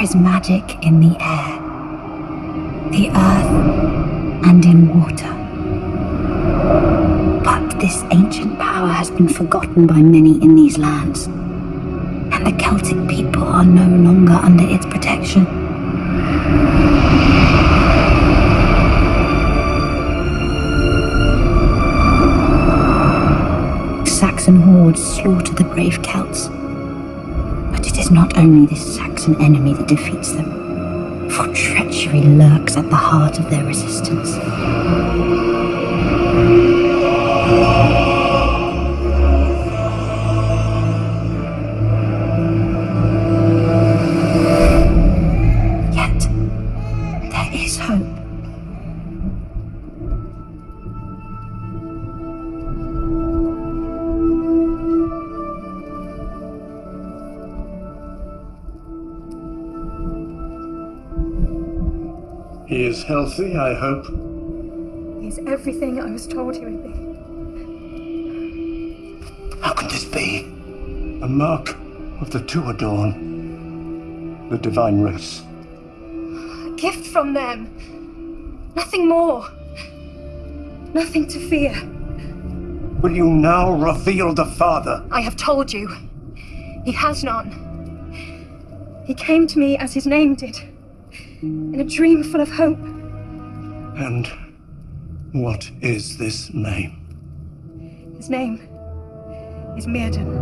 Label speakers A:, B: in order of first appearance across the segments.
A: is magic in the air, the earth, and in water. But this ancient power has been forgotten by many in these lands, and the Celtic people are no longer under its protection. Saxon hordes slaughter the brave Celts. But it is not only this Saxon enemy that defeats them, for treachery lurks at the heart of their resistance. Yet, there is hope.
B: He is healthy, I hope.
C: He's everything I was told he would be.
B: How can this be? A mark of the Tuadorn, the divine race.
C: A gift from them. Nothing more. Nothing to fear.
B: Will you now reveal the Father?
C: I have told you. He has none. He came to me as his name did, in a dream full of hope.
B: And what is this name?
C: His name is Mirden.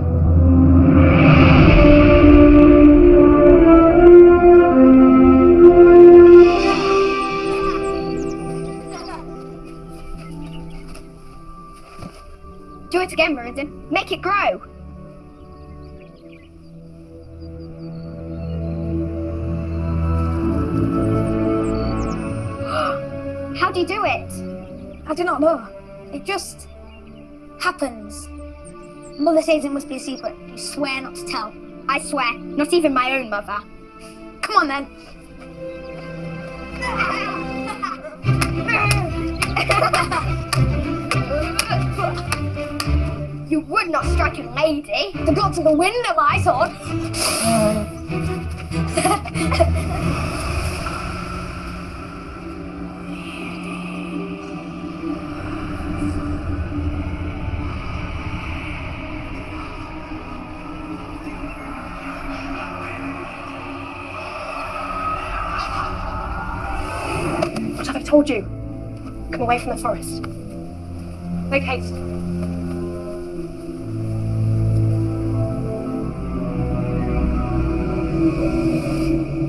D: Do it again, Mirden. Make it grow. How do you do it?
E: I do not know. It just happens. Mother says it must be a secret. You swear not to tell.
D: I swear, not even my own mother.
E: Come on then.
D: You would not strike a lady.
E: The gods of the wind are my sword.
C: What have I told you? Come away from the forest. Make haste.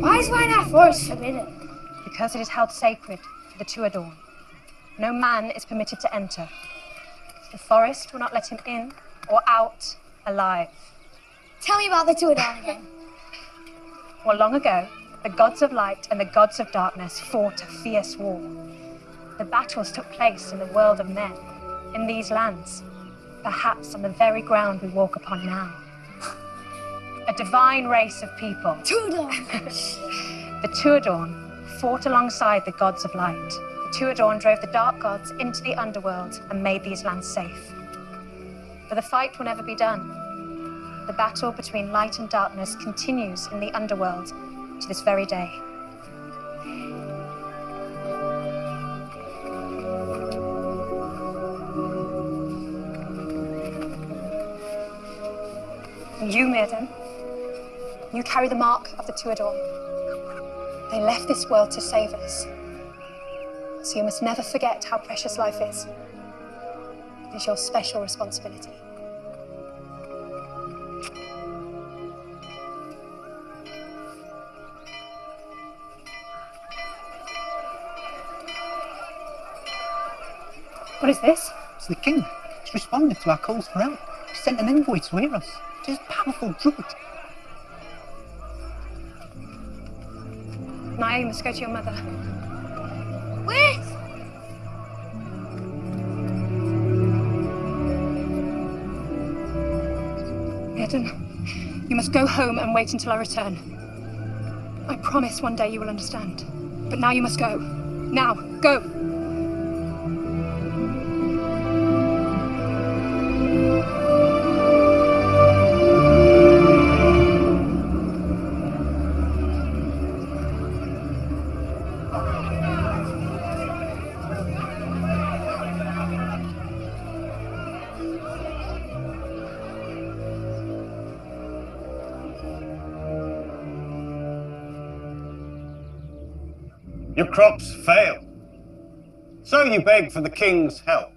E: Why is wine our forest forbidden?
C: Because it is held sacred for the Tuadorn. No man is permitted to enter. The forest will not let him in or out alive.
E: Tell me about the Tuadorn again.
C: Well, long ago, the gods of light and the gods of darkness fought a fierce war. The battles took place in the world of men, in these lands, perhaps on the very ground we walk upon now. A divine race of people.
E: Tuadorn!
C: The Tuadorn fought alongside the gods of light. The Tuadorn drove the dark gods into the underworld and made these lands safe. But the fight will never be done. The battle between light and darkness continues in the underworld to this very day. And you, Mirden, you carry the mark of the Tuadorn. They left this world to save us. So you must never forget how precious life is. It is your special responsibility. What is this?
F: It's the king. He's responded to our calls for help. He sent an envoy to hear us. He's a powerful druid.
C: My aim is to go to your mother.
E: Wait!
C: Mirden, you must go home and wait until I return. I promise one day you will understand. But now you must go. Now, go!
B: Your crops fail. So you beg for the king's help.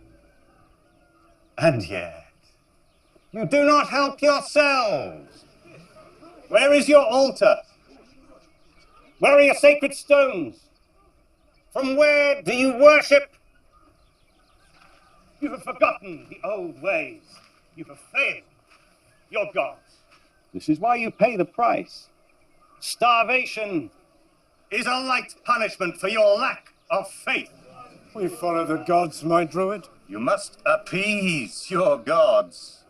B: And yet, you do not help yourselves. Where is your altar? Where are your sacred stones? From where do you worship? You have forgotten the old ways. You have failed your gods. This is why you pay the price. Starvation is a light punishment for your lack of faith.
G: We follow the gods, my druid.
B: You must appease your gods.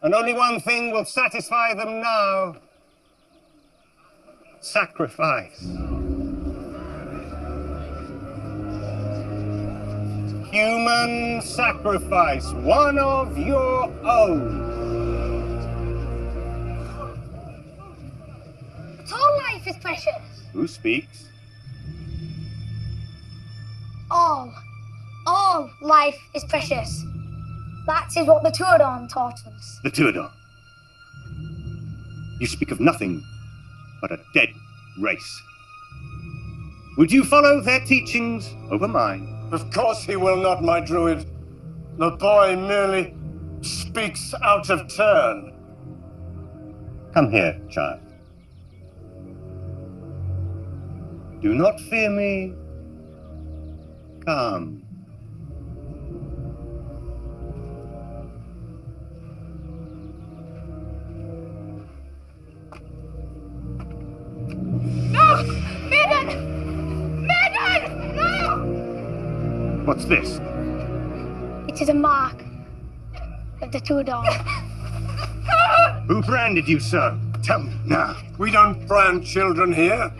B: And only one thing will satisfy them now. Sacrifice. Human sacrifice, one of your own.
E: But all life is precious.
B: Who speaks?
E: All life is precious. That is what the Tuadon taught us.
B: The Tuadon. You speak of nothing but a dead race. Would you follow their teachings over mine?
G: Of course he will not, my druid. The boy merely speaks out of turn.
B: Come here, child. Do not fear me. Come.
D: No! Maiden! Maiden! No!
B: What's this?
E: It is a mark of the Tuadon.
B: Who branded you so? Tell me now.
G: We don't brand children here.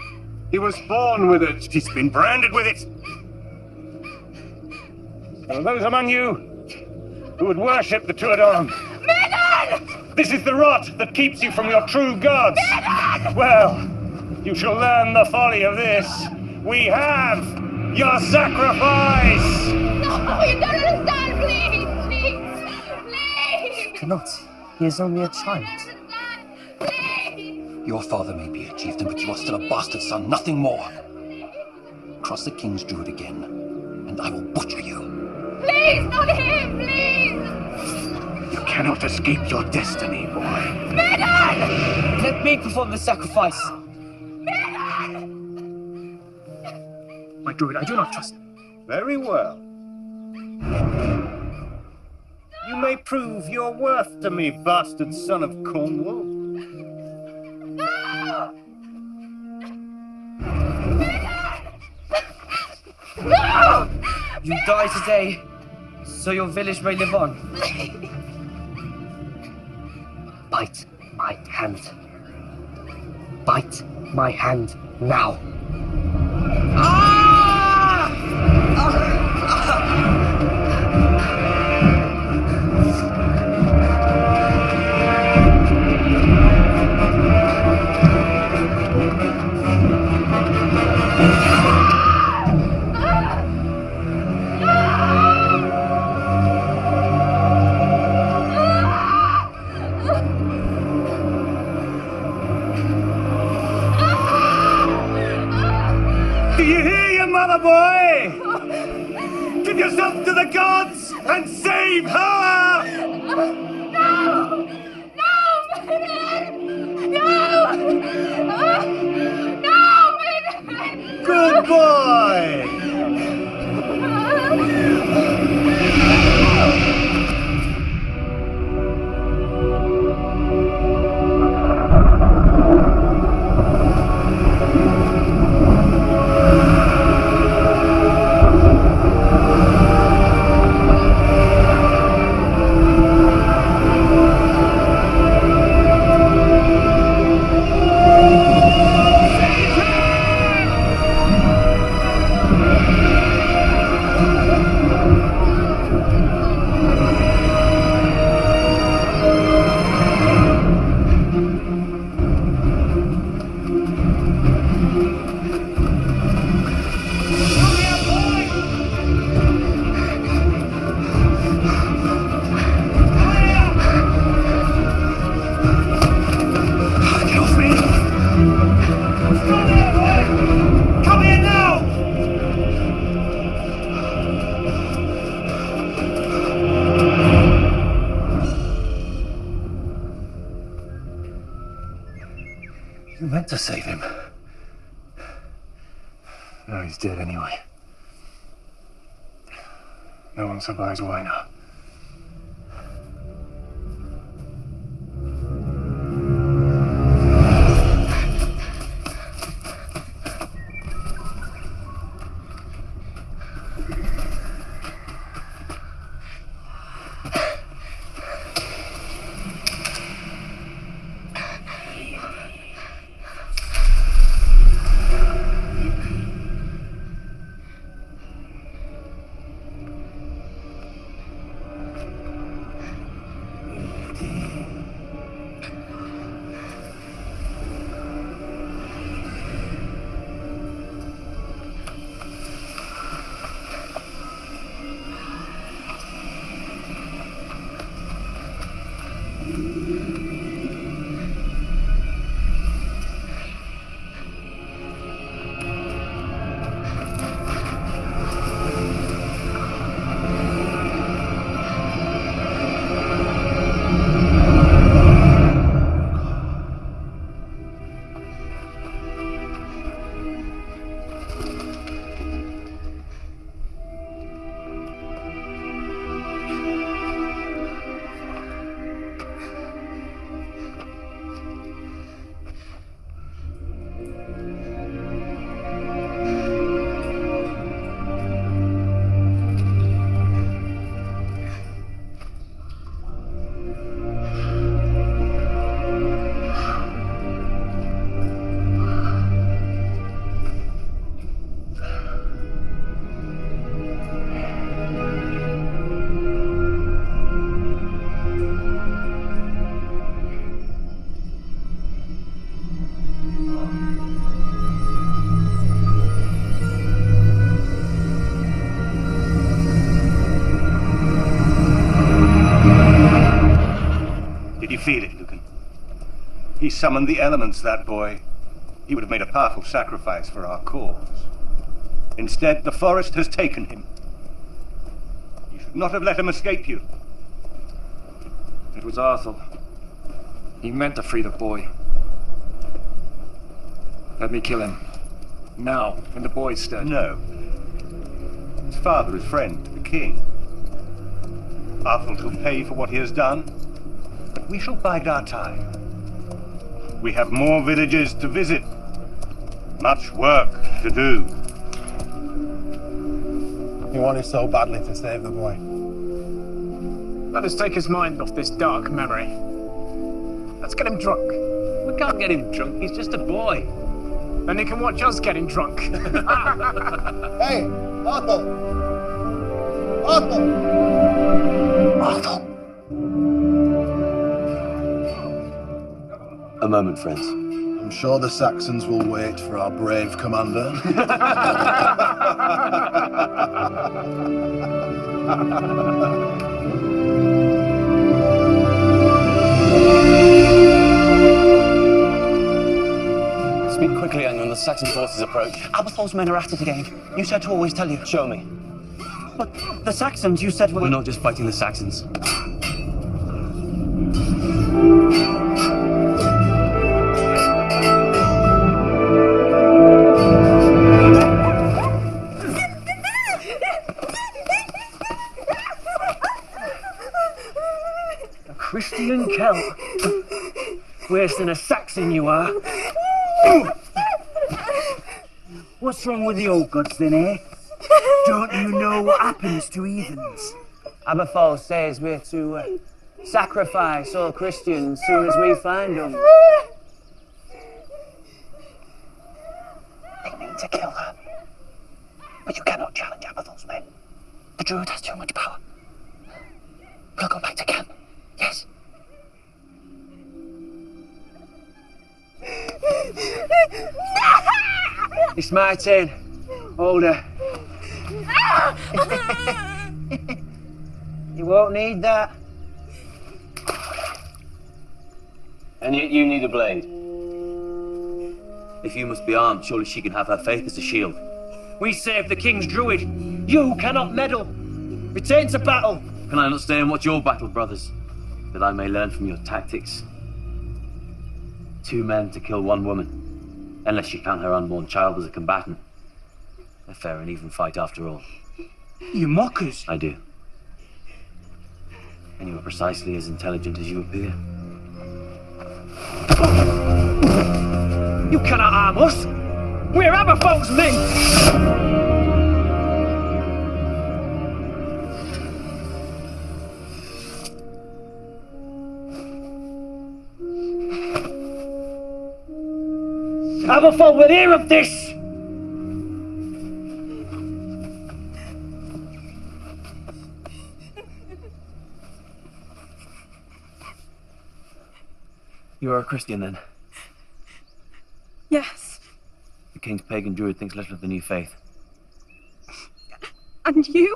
G: He was born with it.
B: He's been branded with it. There are those among you who would worship the Tuadon.
D: Maiden!
B: This is the rot that keeps you from your true gods.
D: Maiden!
B: Well, you shall learn the folly of this. We have your sacrifice.
D: No, you don't understand. Please, please, please.
F: Cannot. He is only a child.
D: Please.
H: Your father may be a chieftain, but you are still a bastard son, nothing more. Cross the king's druid again, and I will butcher you.
D: Please, not him, please!
B: You cannot escape your destiny, boy.
D: Maiden!
F: Let me perform the sacrifice.
D: Maiden!
F: My druid, I do not trust him.
B: Very well. You may prove your worth to me, bastard son of Cornwall.
D: No! No!
F: You die today, so your village may live on. Bite my hand. Bite my hand now.
B: Do you hear your mother, boy? Give yourself to the gods and save her!
D: No! No! No! No!
B: Good boy!
H: You meant to save him.
G: No, he's dead anyway. No one survives why now.
B: Did you feel it, Lucan? He summoned the elements, that boy. He would have made a powerful sacrifice for our cause. Instead, the forest has taken him. You should not have let him escape you.
I: It was Arthur. He meant to free the boy. Let me kill him. Now, in the boy's stead.
B: No. His father is friend to the king. Arthur will pay for what he has done, but we shall bide our time. We have more villages to visit, much work to do.
G: He wanted so badly to save the boy.
J: Let us take his mind off this dark memory. Let's get him drunk.
I: We can't get him drunk, he's just a boy.
J: Then he can watch us getting drunk.
G: Hey, Arthur! Arthur!
H: Arthur! A moment, friends.
K: I'm sure the Saxons will wait for our brave commander.
F: Speak quickly, Onion. The Saxon forces approach. Aberthal's men are at it again. You said to always tell you. Show me. But the Saxons, you said were...
H: We're not just fighting the Saxons.
F: A Christian Celt. Worse than a Saxon you are. What's wrong with the old gods then, eh? Don't you know what happens to heathens? Aberthal says we're to sacrifice all Christians as soon as we find them. They mean to kill her. But you cannot challenge Aberthal's men. The druid has too much power. We'll go back to camp. Yes? It's my turn. Hold her. You won't need that.
H: And yet you need a blade. If you must be armed, surely she can have her faith as a shield.
F: We saved the king's druid. You cannot meddle. Return to battle.
H: Can I not stay and watch your battle, brothers, that I may learn from your tactics?
L: 2 men to kill 1 woman. Unless you count her unborn child as a combatant. A fair and even fight after all.
F: You mock us.
L: I do. And you are precisely as intelligent as you appear.
F: You cannot harm us. We're Aberfolk's men. Aberfolk will hear of this.
L: You are a Christian, then?
M: Yes.
L: The king's pagan druid thinks little of the new faith.
M: And you?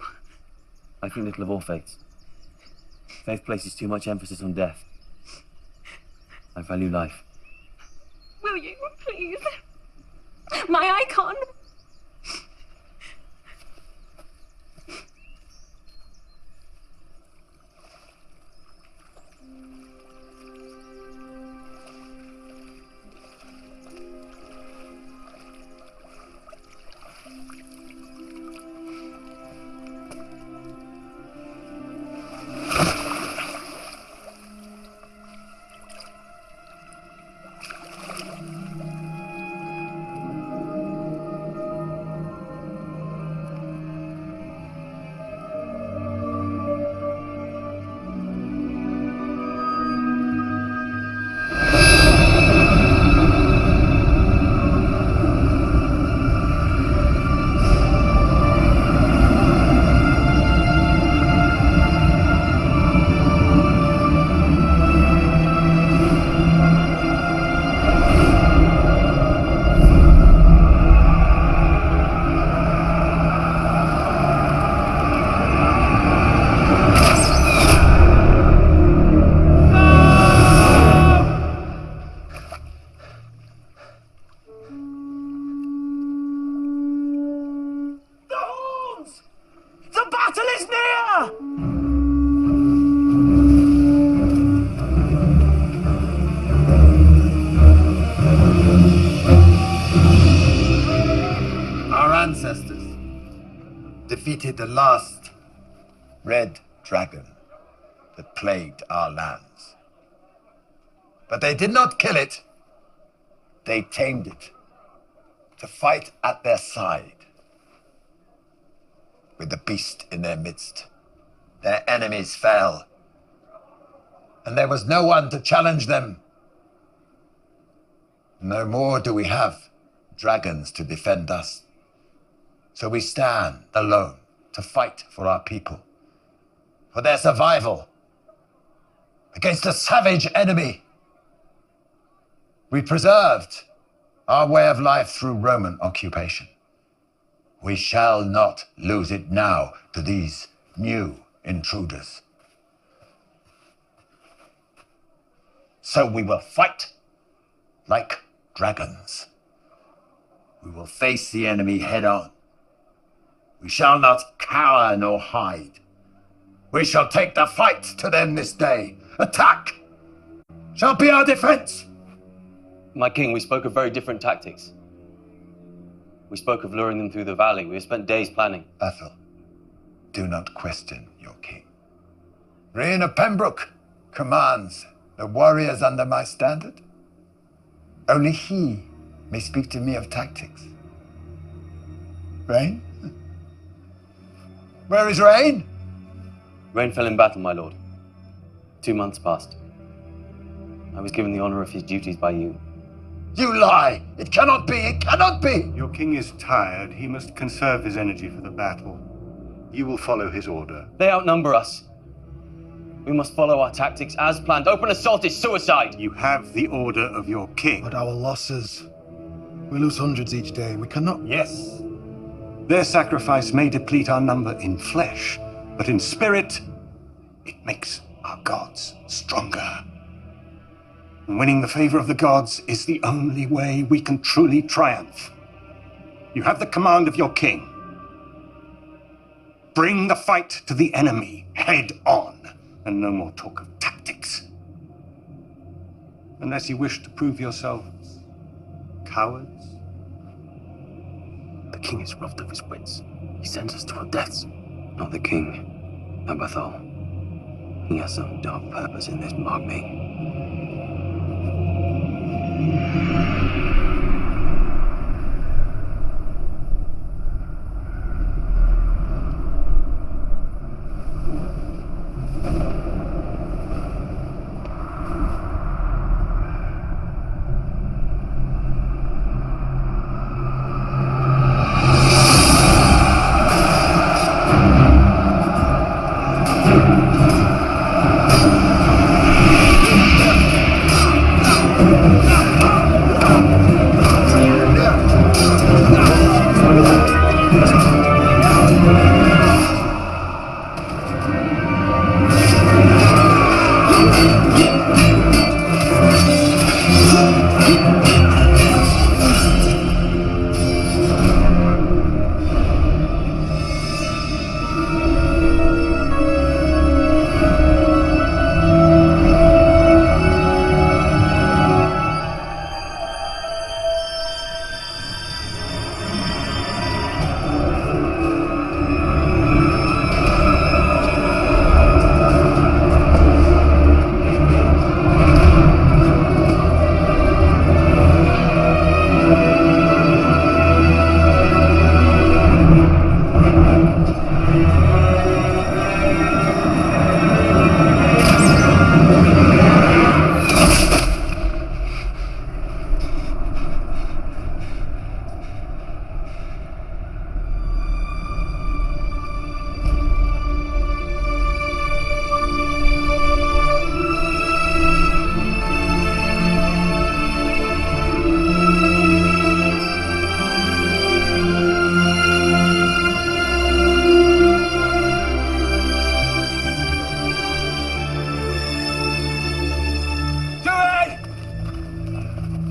L: I think little of all faiths. Faith places too much emphasis on death. I value life.
M: Will you, please? My icon.
K: Defeated the last red dragon that plagued our lands. But they did not kill it. They tamed it to fight at their side. With the beast in their midst, their enemies fell, and there was no one to challenge them. No more do we have dragons to defend us. So we stand alone to fight for our people, for their survival against a savage enemy. We preserved our way of life through Roman occupation. We shall not lose it now to these new intruders. So we will fight like dragons. We will face the enemy head on. We shall not cower nor hide. We shall take the fight to them this day. Attack shall be our defense.
L: My king, we spoke of very different tactics. We spoke of luring them through the valley. We have spent days planning.
K: Ethel, do not question your king. Rian of Pembroke commands the warriors under my standard. Only he may speak to me of tactics. Rain? Where is Rain?
L: Rain fell in battle, my lord. 2 months passed. I was given the honor of his duties by you.
K: You lie! It cannot be! It cannot be!
B: Your king is tired. He must conserve his energy for the battle. You will follow his order.
L: They outnumber us. We must follow our tactics as planned. Open assault is suicide!
B: You have the order of your king.
K: But our losses... We lose hundreds each day. We cannot...
B: Yes. Their sacrifice may deplete our number in flesh, but in spirit, it makes our gods stronger. And winning the favor of the gods is the only way we can truly triumph. You have the command of your king. Bring the fight to the enemy head on, and no more talk of tactics. Unless you wish to prove yourselves cowards?
L: The king is robbed of his wits. He sends us to our deaths. Not the king, Abathol. He has some dark purpose in this, mark me.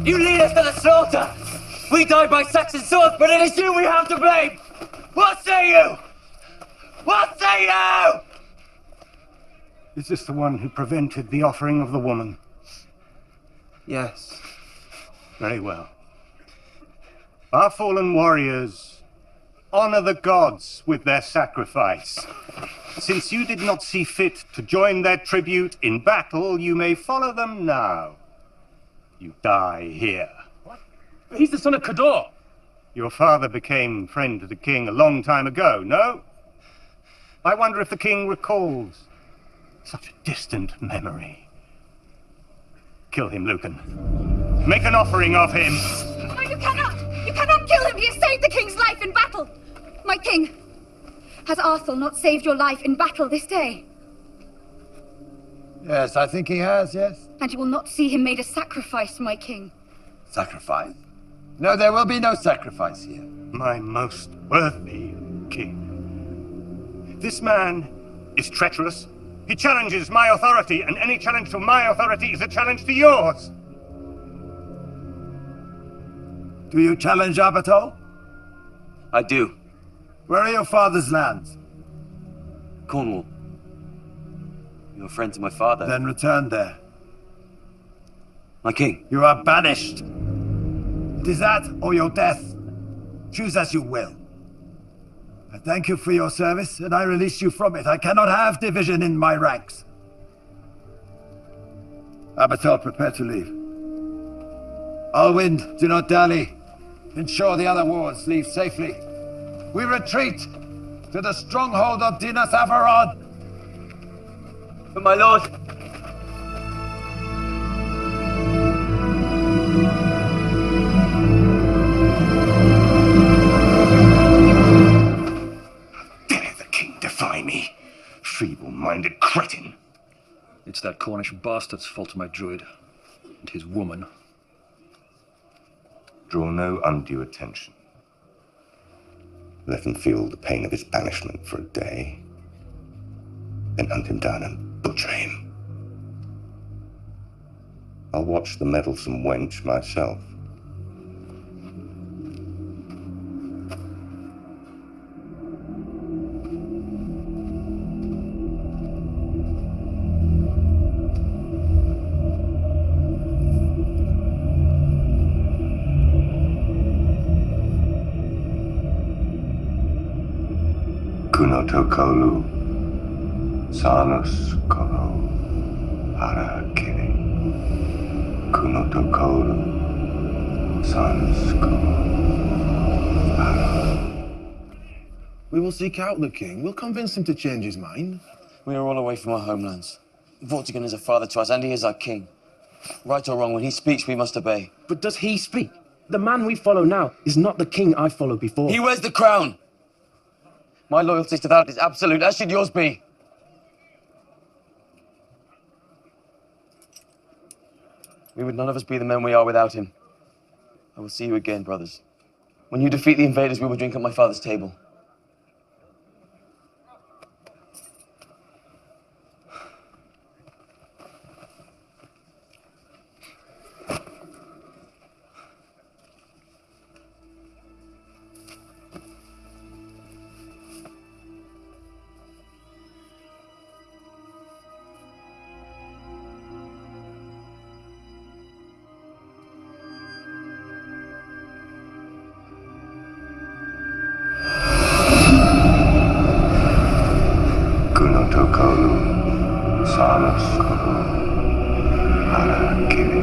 L: You lead us to the slaughter! We died by Saxon swords, but it is you we have to blame! What say you? What say you?
B: Is this the one who prevented the offering of the woman?
F: Yes.
B: Very well. Our fallen warriors honor the gods with their sacrifice. Since you did not see fit to join their tribute in battle, you may follow them now. You die here.
J: What? He's the son of Kador.
B: Your father became friend to the king a long time ago, no? I wonder if the king recalls such a distant memory. Kill him, Lucan. Make an offering of him.
E: No, you cannot! You cannot kill him! He has saved the king's life in battle! My king, has Arthur not saved your life in battle this day?
K: Yes, I think he has, yes.
E: And you will not see him made a sacrifice, my king.
K: Sacrifice? No, there will be no sacrifice here.
B: My most worthy king. This man is treacherous. He challenges my authority, and any challenge to my authority is a challenge to yours.
K: Do you challenge Abatol?
L: I do.
K: Where are your father's lands?
L: Cornwall. You're a friend to my father.
K: Then return there.
L: My king.
K: You are banished. It is that or your death. Choose as you will. I thank you for your service, and I release you from it. I cannot have division in my ranks. Abatol, prepare to leave. Alwind, do not dally. Ensure the other wards leave safely. We retreat to the stronghold of Dinas Avarod.
L: But my lord...
B: Dare the king defy me, feeble-minded cretin.
I: It's that Cornish bastard's fault, my druid, and his woman.
B: Draw no undue attention. Let him feel the pain of his banishment for a day, then hunt him down and butcher him. I'll watch the meddlesome wench myself.
N: Kunotokolu Sanus Koro Harakiri Kunotokolu Sanus Koro.
O: We will seek out the king. We'll convince him to change his mind.
L: We are all away from our homelands. Vortigern is a father to us, and he is our king. Right or wrong, when he speaks, we must obey.
P: But does he speak? The man we follow now is not the king I followed before.
L: He wears the crown! My loyalty to that is absolute, as should yours be. We would none of us be the men we are without him. I will see you again, brothers. When you defeat the invaders, we will drink at my father's table.
N: Kunotokolu Sanus Koro Harakiri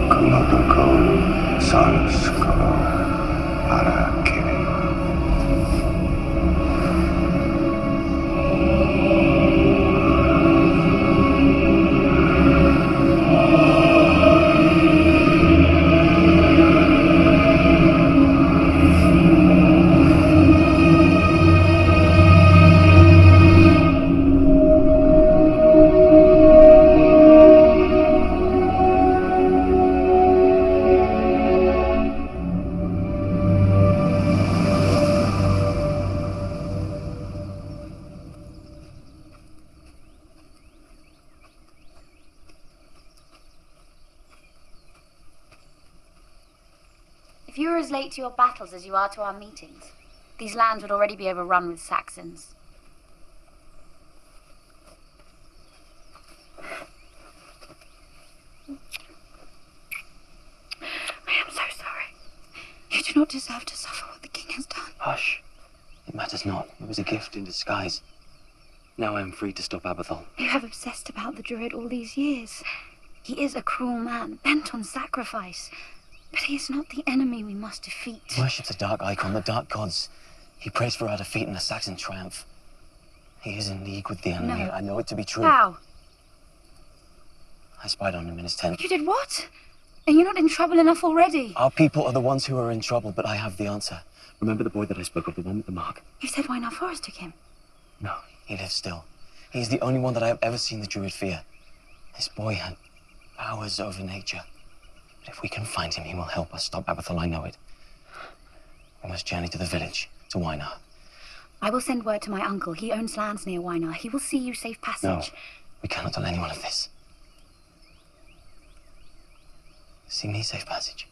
N: Kunotokolu Sanus Koro Harakiri.
E: If you were as late to your battles as you are to our meetings, these lands would already be overrun with Saxons.
A: I am so sorry. You do not deserve to suffer what the king has done.
L: Hush. It matters not. It was a gift in disguise. Now I am free to stop Abathol.
A: You have obsessed about the druid all these years. He is a cruel man, bent on sacrifice. But he is not the enemy we must defeat.
L: He worships a dark icon, the dark gods. He prays for our defeat and a Saxon triumph. He is in league with the enemy.
A: No.
L: I know it to be true.
A: How?
L: I spied on him in his tent.
A: You did what? Are you not in trouble enough already?
L: Our people are the ones who are in trouble, but I have the answer. Remember the boy that I spoke of, the one with the mark?
A: You said why not Forrest took him?
L: No, he lives still. He's the only one that I have ever seen the druid fear. This boy had powers over nature. But if we can find him, he will help us stop Abathol, I know it. We must journey to the village, to Wynar.
A: I will send word to my uncle. He owns lands near Wynar. He will see you safe passage.
L: No, we cannot tell anyone of this. See me safe passage.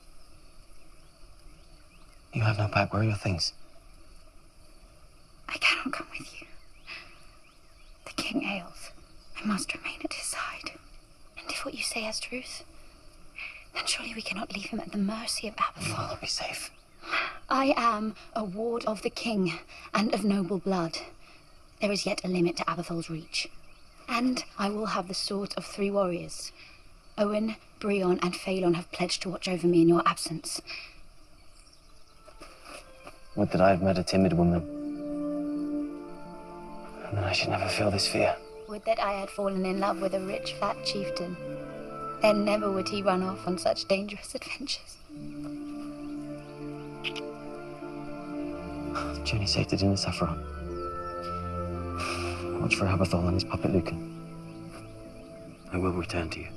L: You have no pack. Where are your things?
A: I cannot come with you. The king ails. I must remain at his side. And if what you say is truth, then surely we cannot leave him at the mercy of Abathol.
L: You will not be safe.
A: I am a ward of the king and of noble blood. There is yet a limit to Abathol's reach. And I will have the sword of 3 warriors. Owen, Brion, and Phalon have pledged to watch over me in your absence.
L: Would that I had met a timid woman. And then I should never feel this fear.
A: Would that I had fallen in love with a rich, fat chieftain. Then never would he run off on such dangerous adventures.
L: Journey safe to Dinner Saffron. Watch for Abathol and his puppet Lucan. I will return to you.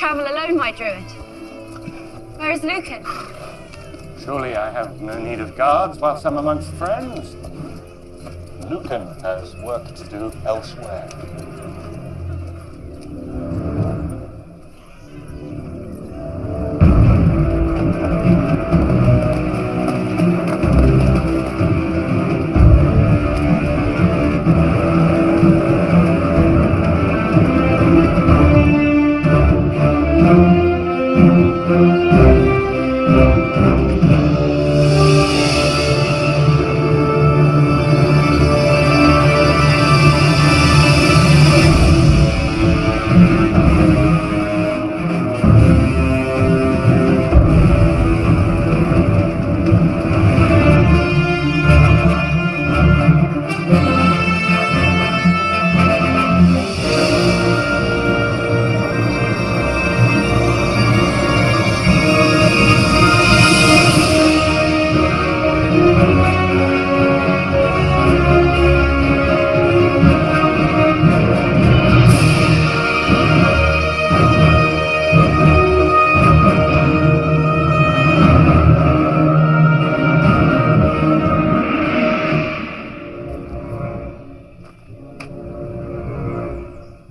C: travel alone, my druid? Where is Lucan?
B: Surely I have no need of guards whilst I'm amongst friends. Lucan has work to do elsewhere.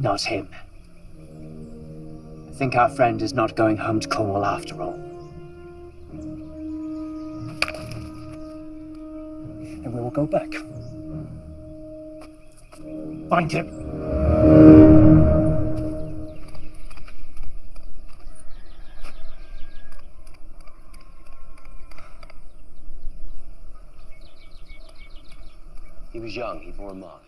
J: Not him. I think our friend is not going home to Cornwall after all. And we will go back. Find him.
L: He was young, he bore a mark.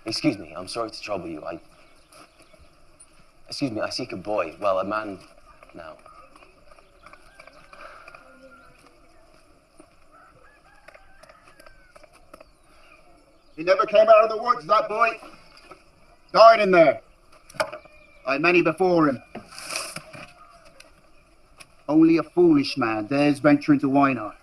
L: Excuse me, I'm sorry to trouble you. Excuse me, I seek a boy. Well, a man now.
Q: He never came out of the woods, that boy. Died in there. Like many before him. Only a foolish man dares venture into Wynard.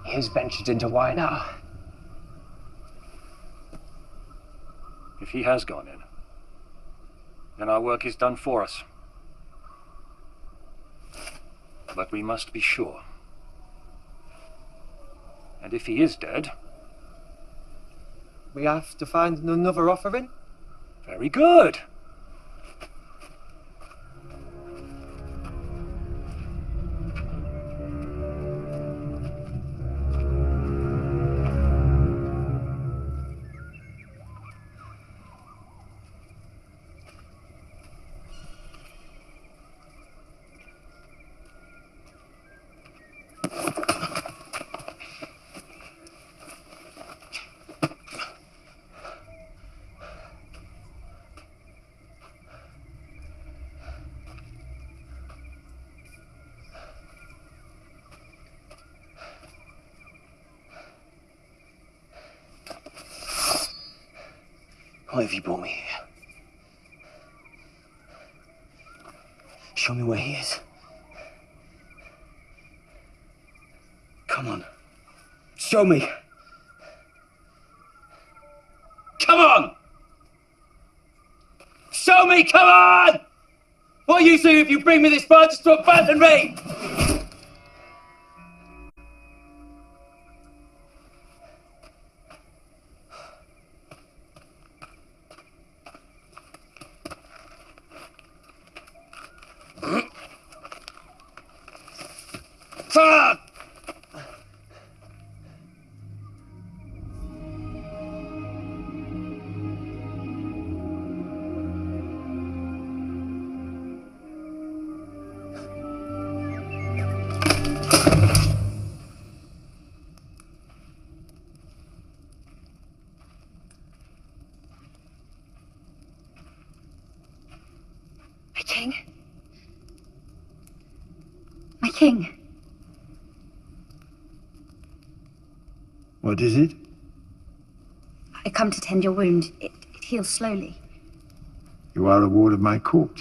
J: He has ventured into Wynard.
I: If he has gone in, then our work is done for us. But we must be sure. And if he is dead...
L: We have to find another offering?
I: Very good.
L: Why have you brought me here? Show me where he is. Come on. Show me. Come on! Show me, come on! What use are you if you bring me this far just to abandon me? Fuck!
A: My king? My king?
K: What is it?
A: I come to tend your wound. It heals slowly.
K: You are a ward of my court.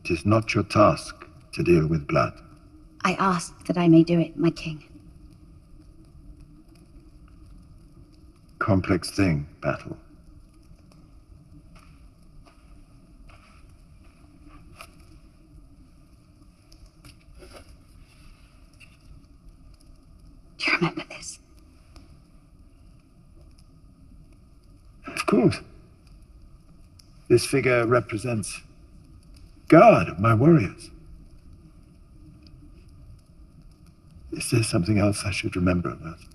K: It is not your task to deal with blood.
A: I ask that I may do it, my king.
K: Complex thing, battle.
A: Do you remember this?
K: Of course. This figure represents God of my warriors. Is there something else I should remember about it?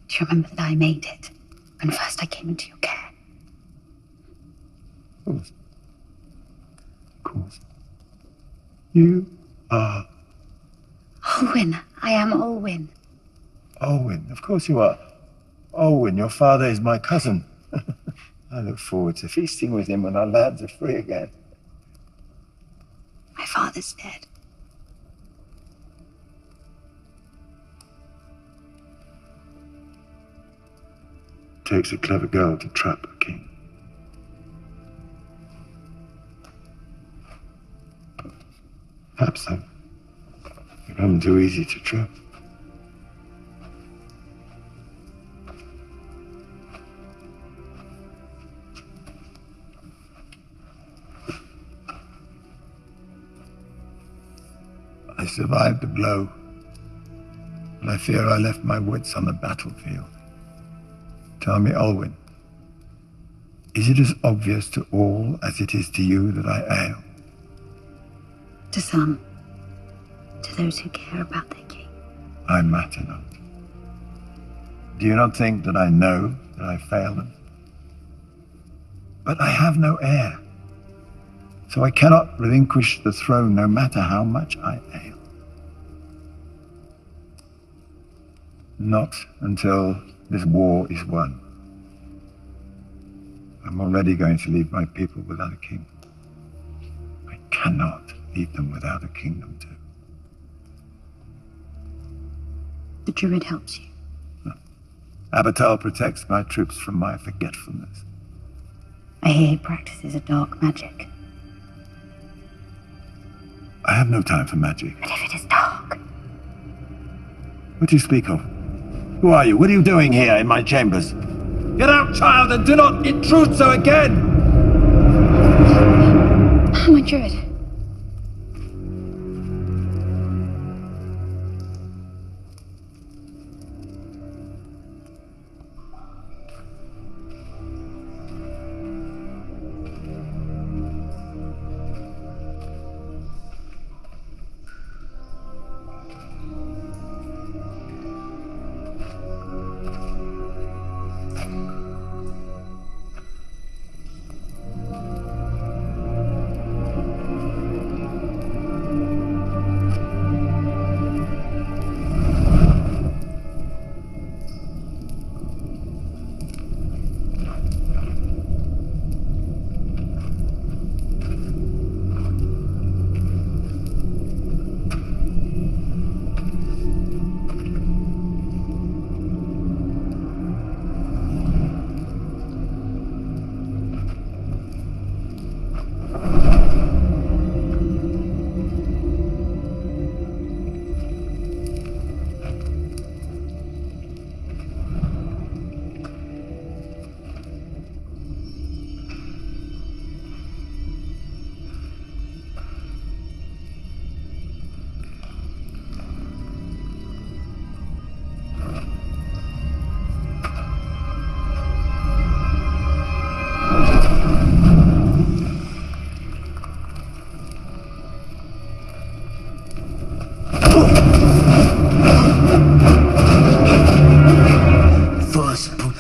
A: Do you remember that I made it when first I came into your care?
K: Of course. Of course. You are
A: Olwyn. I am Olwyn.
K: Olwyn. Of course you are. Olwyn, your father is my cousin. I look forward to feasting with him when our lads are free again.
A: My father's dead.
K: Takes a clever girl to trap a king. Perhaps I've become too easy to trap. I survived the blow, but I fear I left my wits on the battlefield. Tell me, Olwyn, is it as obvious to all as it is to you that I ail?
A: To some. To those who care about their king.
K: I matter not. Do you not think that I know that I fail them? But I have no heir, so I cannot relinquish the throne no matter how much I ail. Not until this war is won. I'm already going to leave my people without a king. I cannot leave them without a kingdom too.
A: The druid helps you.
K: Abatal protects my troops from my forgetfulness.
A: I hear he practices a dark magic.
K: I have no time for magic.
A: But if it is dark...
K: What do you speak of? Who are you? What are you doing here in my chambers? Get out, child, and do not intrude so again!
A: My druid.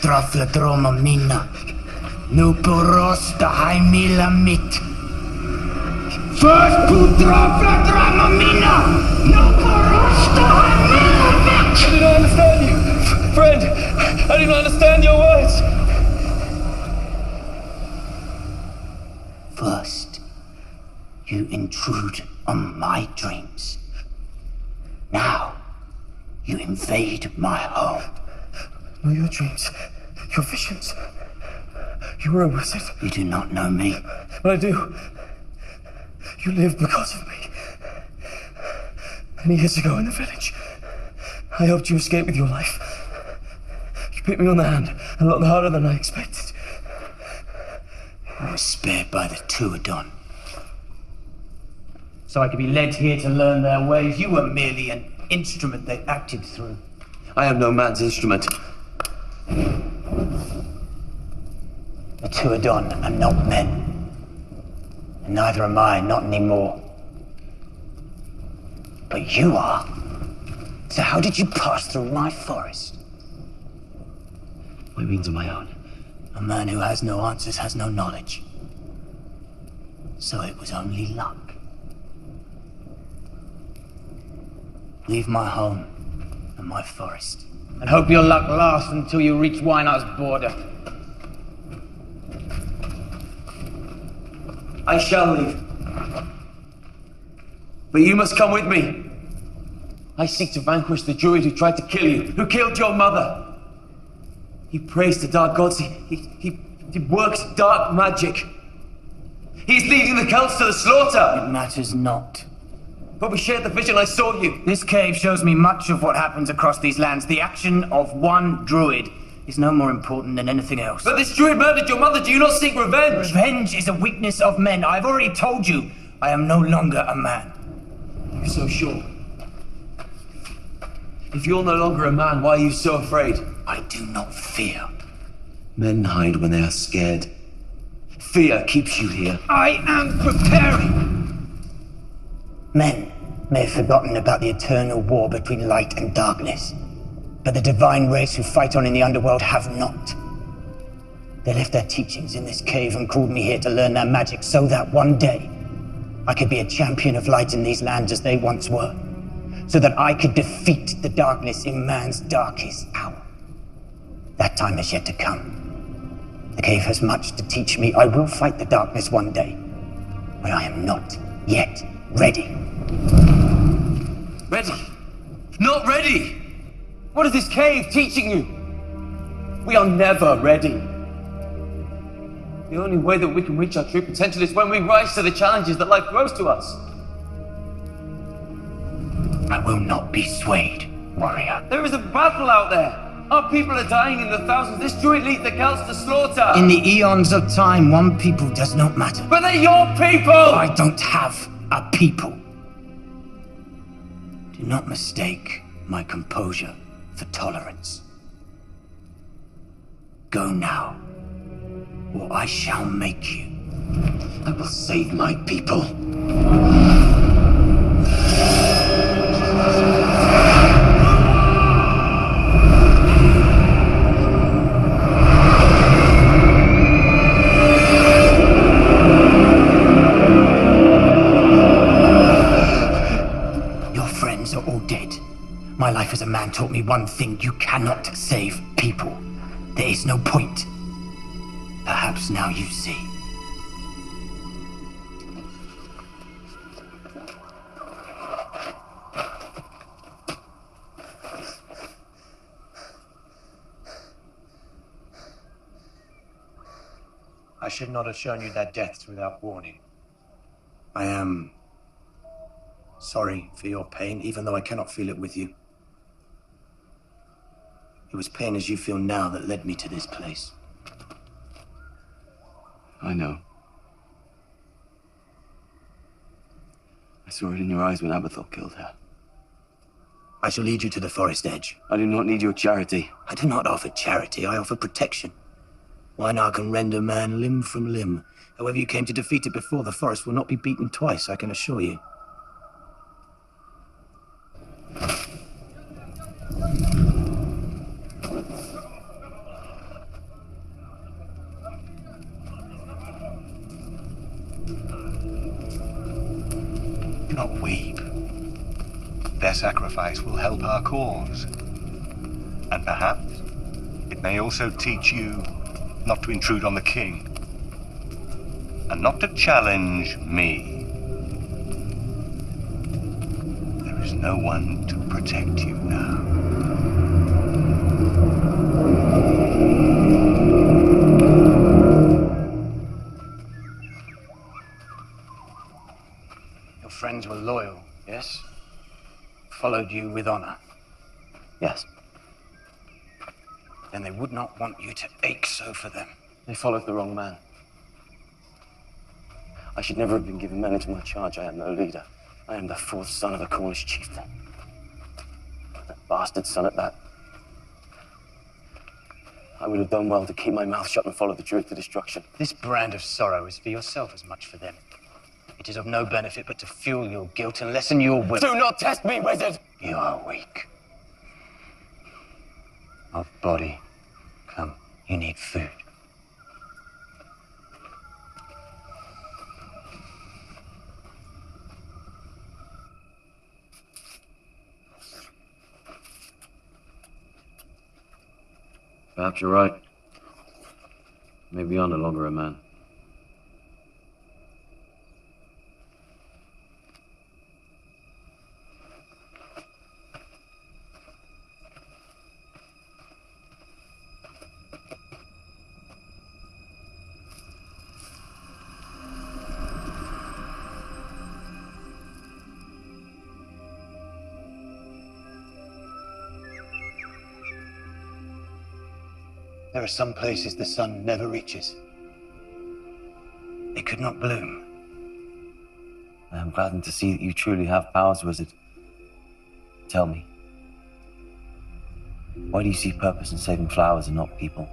F: putra fladroma mina. Nu porosta haimila mit. First putra fladroma mina. Nu porosta haimila mit.
H: I do not understand you. Friend, I do not understand your words.
F: First, you intrude on my dreams. Now, you invade my home.
H: No, your dreams, your visions. You were a wizard.
F: You do not know me.
H: But I do. You live because of me. Many years ago in the village, I helped you escape with your life. You bit me on the hand a lot harder than I expected.
F: I was spared by the Tuadon. So I could be led here to learn their ways. You were merely an instrument they acted through.
H: I am no man's instrument.
F: The Tuadon are not men. And neither am I, not anymore. But you are. So how did you pass through my forest?
H: My means are my own.
F: A man who has no answers has no knowledge. So it was only luck. Leave my home and my forest. And hope your luck lasts until you reach Wynar's border.
H: I shall leave. But you must come with me. I seek to vanquish the druid who tried to kill you, who killed your mother. He prays to dark gods. He works dark magic. He's leading the Celts to the slaughter.
F: It matters not.
H: But we shared the vision. I saw you.
F: This cave shows me much of what happens across these lands. The action of one druid is no more important than anything else.
H: But this druid murdered your mother. Do you not seek revenge?
F: Revenge is a weakness of men. I've already told you, I am no longer a man.
H: You're so sure. If you're no longer a man, why are you so afraid?
F: I do not fear.
H: Men hide when they are scared. Fear keeps you here.
F: I am preparing! Men may have forgotten about the eternal war between light and darkness, but the divine race who fight on in the underworld have not. They left their teachings in this cave and called me here to learn their magic so that one day I could be a champion of light in these lands as they once were, so that I could defeat the darkness in man's darkest hour. That time is yet to come. The cave has much to teach me. I will fight the darkness one day, but I am not yet ready.
H: Ready? Not ready! What is this cave teaching you? We are never ready. The only way that we can reach our true potential is when we rise to the challenges that life throws to us.
F: I will not be swayed, warrior.
H: There is a battle out there. Our people are dying in the thousands. This druid leads the Celts to slaughter.
F: In the eons of time, one people does not matter.
H: But they're your people!
F: I don't have a people. Do not mistake my composure for tolerance. Go now, or I shall make you.
H: I will save my people.
F: My life as a man taught me one thing: you cannot save people. There is no point. Perhaps now you see.
Q: I should not have shown you their deaths without warning.
F: I am sorry for your pain, even though I cannot feel it with you. It was pain as you feel now that led me to this place.
L: I know. I saw it in your eyes when Abathur killed her.
F: I shall lead you to the forest edge.
L: I do not need your charity.
F: I do not offer charity, I offer protection. Wynar can rend a man limb from limb. However you came to defeat it before, the forest will not be beaten twice, I can assure you.
N: Do not weep. Their sacrifice will help our cause. And perhaps it may also teach you not to intrude on the king. And not to challenge me. There is no one to protect you now.
J: Your friends were loyal, yes? Followed you with honor.
L: Yes.
J: Then they would not want you to ache so for them.
L: They followed the wrong man. I should never have been given men into my charge. I am no leader. I am the fourth son of a Cornish chieftain. That bastard son at that. I would have done well to keep my mouth shut and follow the Druid to destruction.
J: This brand of sorrow is for yourself as much for them. It is of no benefit but to fuel your guilt and lessen your will.
L: Do not test me, wizard!
J: You are weak. Of body. Come, you need food.
L: Perhaps you're right. Maybe you're no longer a man.
J: There are some places the sun never reaches. They could not bloom.
L: I am gladdened to see that you truly have powers, wizard. Tell me, why do you see purpose in saving flowers and not people?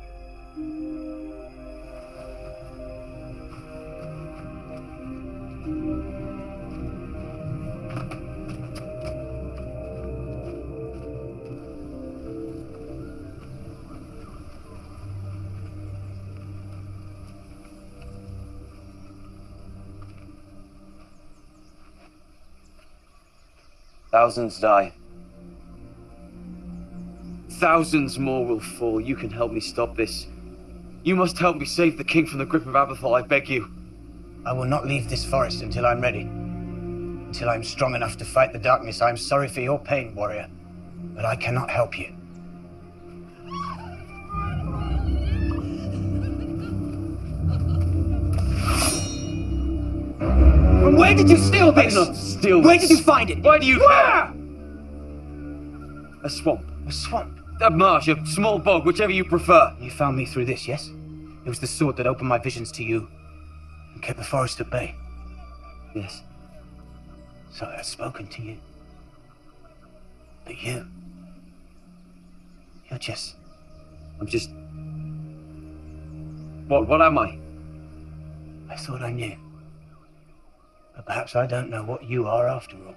L: Thousands die. Thousands more will fall. You can help me stop this. You must help me save the king from the grip of Abathol, I beg you.
J: I will not leave this forest until I'm ready. Until I'm strong enough to fight the darkness. I am sorry for your pain, warrior, but I cannot help you.
H: And where did you steal this?
L: I did not steal this.
H: Where did you find it?
L: Why do you care? A swamp.
J: A swamp?
L: A marsh, a small bog, whichever you prefer.
J: You found me through this, yes? It was the sword that opened my visions to you and kept the forest at bay.
L: Yes.
J: So I have spoken to you. But you're just...
L: I'm just... What am I?
J: I thought I knew. But perhaps I don't know what you are after all.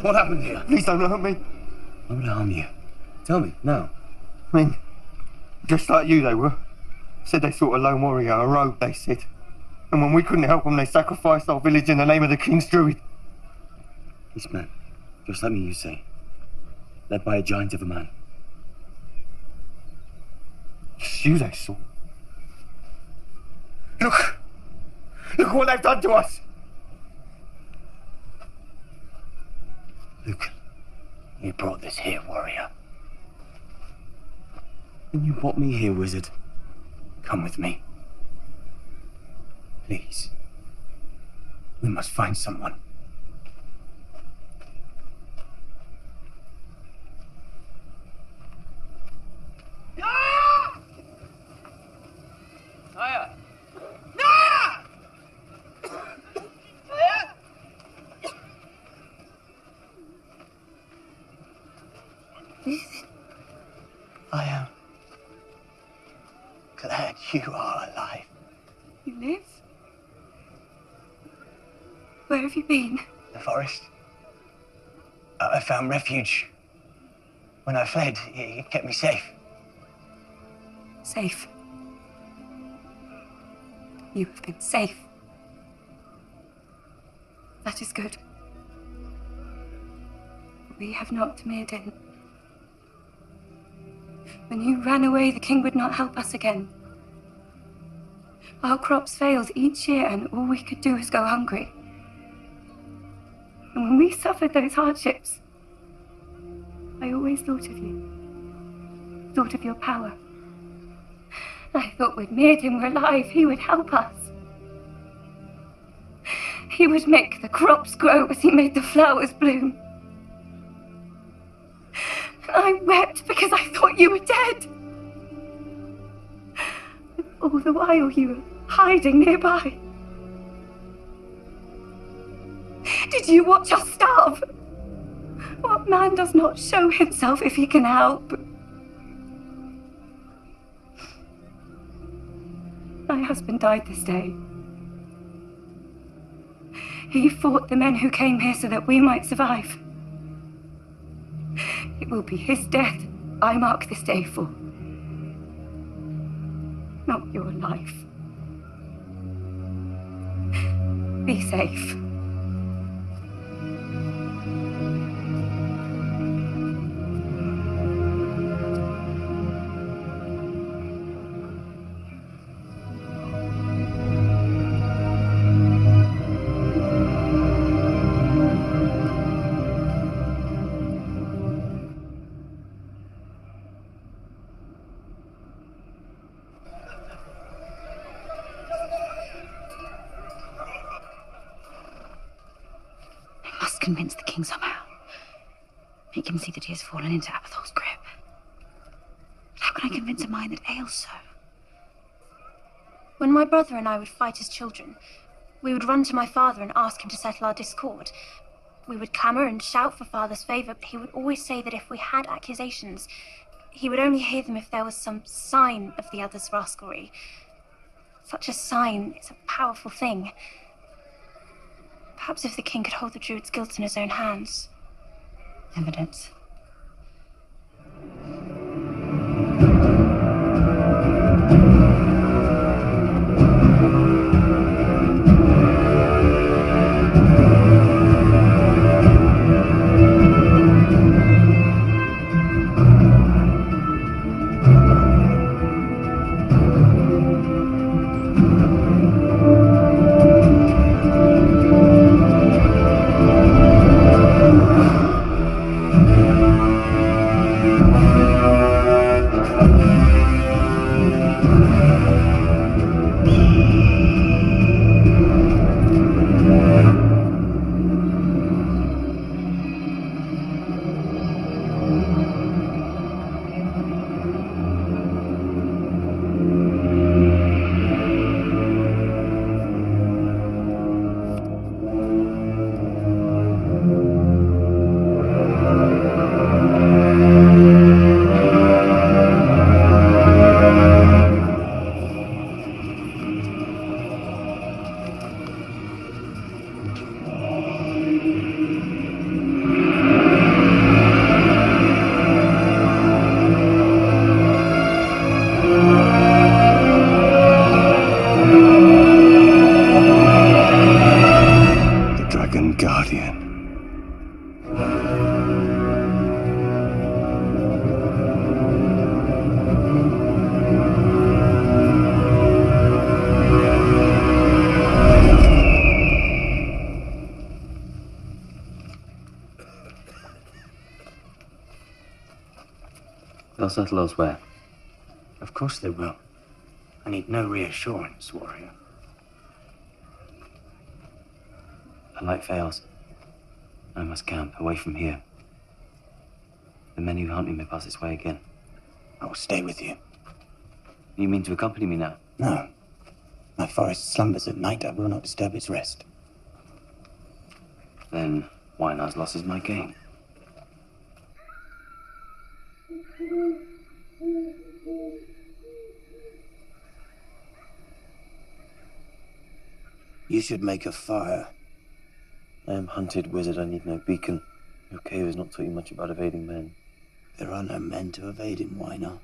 L: What happened here?
G: Please don't hurt me.
L: I would harm you. Tell me, now.
G: I mean, just like you they were. Said they sought a lone warrior, a rogue, they said. And when we couldn't help them, they sacrificed our village in the name of the King's Druid.
L: This man, just like me, you say, led by a giant of a man.
G: It's you they saw. Look what they've done to us.
J: Luke, you brought this here, warrior.
L: And you brought me here, wizard.
J: Come with me. Please. We must find someone.
L: Naya!
H: Naya!
J: You are alive.
E: You live? Where have you been?
J: The forest. I found refuge. When I fled, it kept me safe.
E: Safe. You have been safe. That is good. We have not Mirrodin. When you ran away, the king would not help us again. Our crops failed each year, and all we could do was go hungry. And when we suffered those hardships, I always thought of you. Thought of your power. I thought when Mirrodin were alive, he would help us. He would make the crops grow as he made the flowers bloom. And I wept because I thought you were dead. And all the while you were hiding nearby. Did you watch us starve? What man does not show himself if he can help? My husband died this day. He fought the men who came here so that we might survive. It will be his death I mark this day for. Not your life. Be safe.
A: Convince the king somehow. Make him see that he has fallen into Abathol's grip. But how can I convince a mind that ails so?
C: When my brother and I would fight as children, we would run to my father and ask him to settle our discord. We would clamour and shout for father's favour, but he would always say that if we had accusations, he would only hear them if there was some sign of the other's rascalry. Such a sign is a powerful thing. Perhaps if the king could hold the druid's guilt in his own hands.
A: Evidence.
L: They'll settle elsewhere.
J: Of course they will. I need no reassurance, warrior.
L: A light fails. I must camp away from here. The men who hunt me may pass this way again.
J: I will stay with you.
L: You mean to accompany me now?
J: No. My forest slumbers at night. I will not disturb its rest.
L: Then Wynar's loss is my gain.
J: You should make a fire.
L: I am hunted, wizard. I need no beacon. Your cave has not taught you much about evading men.
J: There are no men to evade him, why not?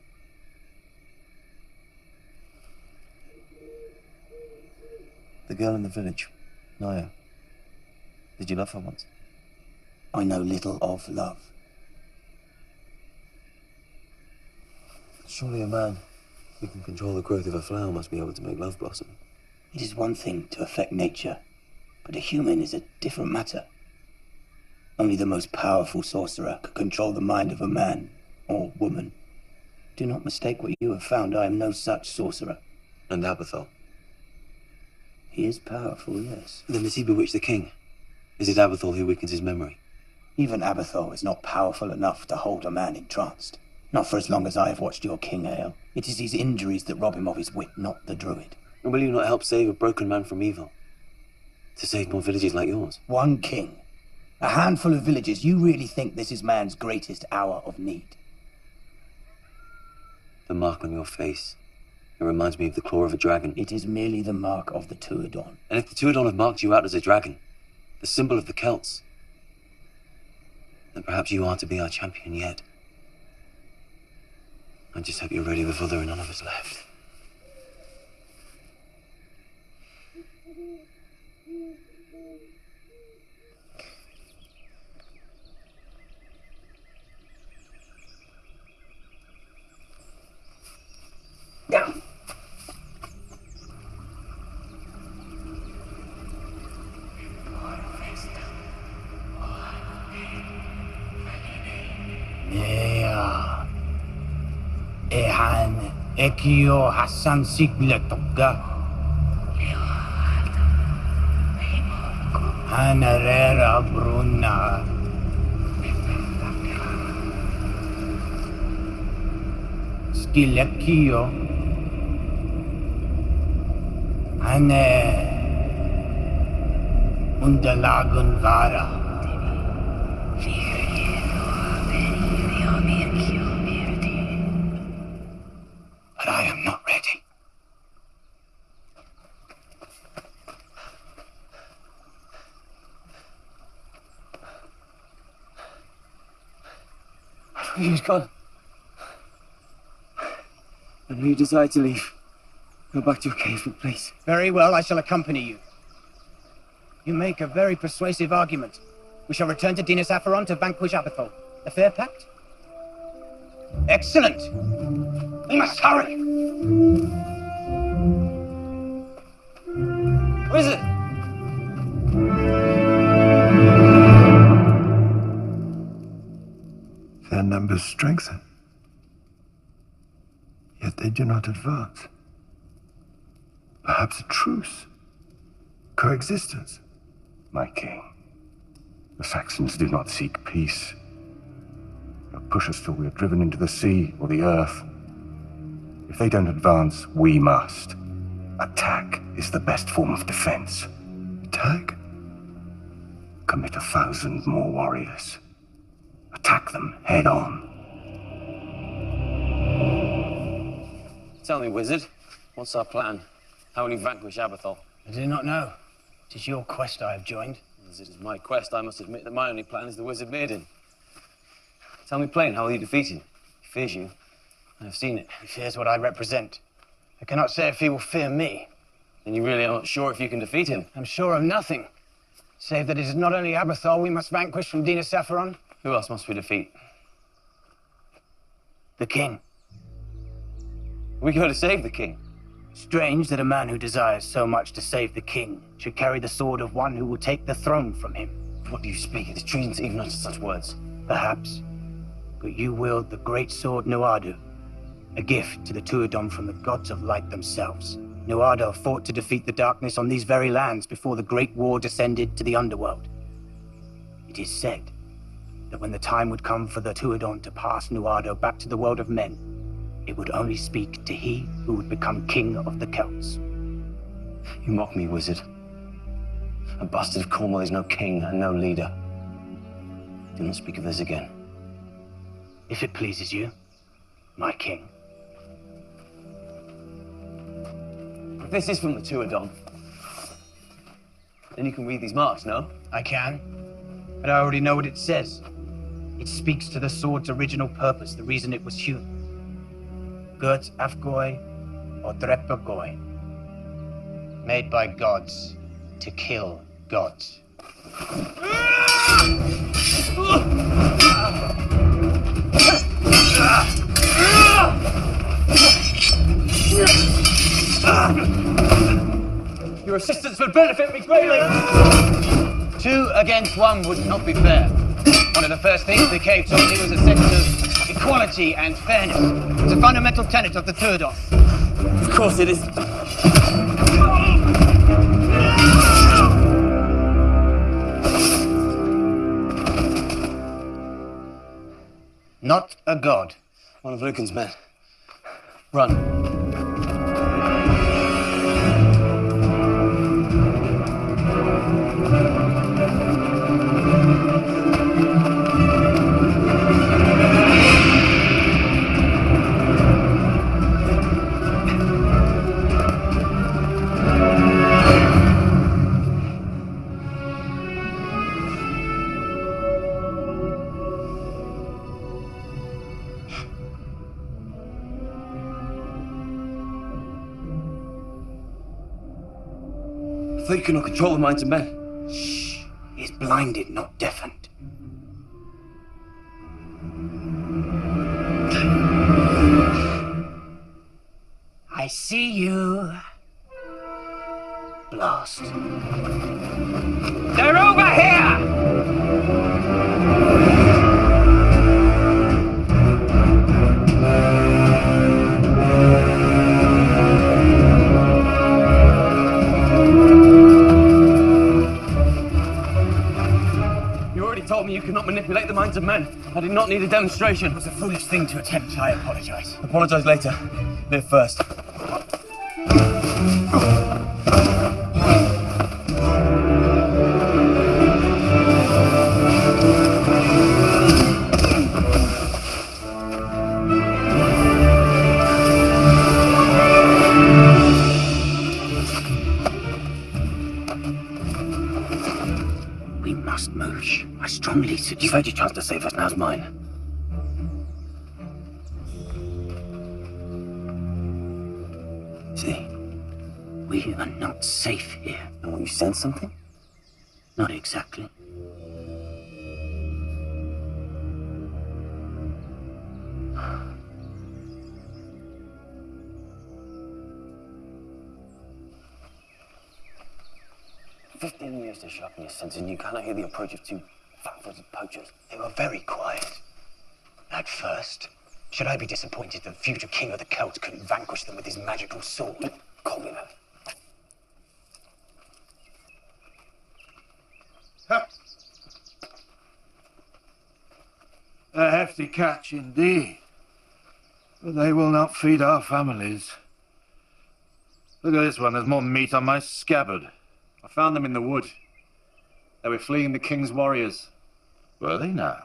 L: The girl in the village, Naya. Did you love her once?
J: I know little of love.
L: Surely a man who can control the growth of a flower must be able to make love blossom.
J: It is one thing to affect nature, but a human is a different matter. Only the most powerful sorcerer can control the mind of a man or woman. Do not mistake what you have found. I am no such sorcerer.
L: And Abathol?
J: He is powerful, yes.
L: Then does he bewitch the king? Is it Abathol who weakens his memory?
J: Even Abathol is not powerful enough to hold a man entranced. Not for as long as I have watched your king, Ale. It is his injuries that rob him of his wit, not the druid.
L: And will you not help save a broken man from evil? To save more villages like yours?
J: One king. A handful of villages. You really think this is man's greatest hour of need?
L: The mark on your face. It reminds me of the claw of a dragon.
J: It is merely the mark of the Tuadon.
L: And if the Tuadon have marked you out as a dragon, the symbol of the Celts, then perhaps you are to be our champion yet. I just hope you're ready before there are none of us left.
J: Down. Yeah. Ehan ekio Hassan sigla tugga. Hanarera bruna. Skilekio. Hane undalagun vara. But I am not ready.
L: He's gone. And you decide to leave. Go back to your cave, please.
J: Very well, I shall accompany you. You make a very persuasive argument. We shall return to Dinas Acheron to vanquish Abathol. A fair pact? Excellent! We must hurry!
L: Wizard!
K: Their numbers strengthen, yet they do not advance. Perhaps a truce, coexistence.
N: My king, the Saxons do not seek peace. They'll push us till we are driven into the sea or the earth. If they don't advance, we must. Attack is the best form of defense.
K: Attack?
N: Commit 1,000 more warriors. Attack them head on.
L: Tell me, wizard, what's our plan? How will you vanquish Abathol?
J: I do not know. It is your quest I have joined.
L: As it is my quest, I must admit that my only plan is the wizard maiden. Tell me plain, how will you defeat him? He fears you. I have seen it.
J: He fears what I represent. I cannot say if he will fear me.
L: Then you really are not sure if you can defeat him?
J: I'm sure of nothing. Save that it is not only Abathol we must vanquish from Dinas Acheron.
L: Who else must we defeat?
J: The king.
L: We go to save the king.
J: Strange that a man who desires so much to save the king should carry the sword of one who will take the throne from him.
L: What do you speak? It is treason to even utter such words.
J: Perhaps. But you wield the great sword Nuadu, a gift to the Tuadon from the gods of light themselves. Nuadu fought to defeat the darkness on these very lands before the Great War descended to the underworld. It is said that when the time would come for the Tuadon to pass Nuadu back to the world of men, it would only speak to he who would become king of the Celts.
L: You mock me, wizard. A bastard of Cornwall is no king and no leader. Do not speak of this again.
J: If it pleases you, my king.
L: If this is from the Tuadon, Then you can read these marks, no?
J: I can, but I already know what it says. It speaks to the sword's original purpose, the reason it was hewn. Gurt Afgoi or Drepagoi. Made by gods to kill gods.
H: Your assistance would benefit me greatly.
J: 2 against 1 would not be fair. One of the first things the cave taught me was a sense of equality and fairness. It's a fundamental tenet of the Tuadon.
L: Of course it is.
J: Not a god.
L: One of Lucan's men. Run.
H: I thought you could not control the minds of men.
J: Shh. He's blinded, not deafened. I see you. Blast. They're over here!
H: Told me you could not manipulate the minds of men. I did not need a demonstration.
J: It was a foolish thing to attempt. I apologize.
H: Apologize later. Live first.
J: We must move. I strongly suggest. You've had your chance to save us, now's mine. See, we are not safe here.
L: And will you sense something?
J: Not exactly.
L: "15 years to sharpen your sense, and you cannot hear the approach of 2 fat-footed poachers."
J: They were very quiet. At first. Should I be disappointed that the future king of the Celts couldn't vanquish them with his magical sword?
L: Don't call me that.
R: A hefty catch indeed. But they will not feed our families. Look at this one, there's more meat on my scabbard.
I: I found them in the wood. They were fleeing the king's warriors.
R: Were they now?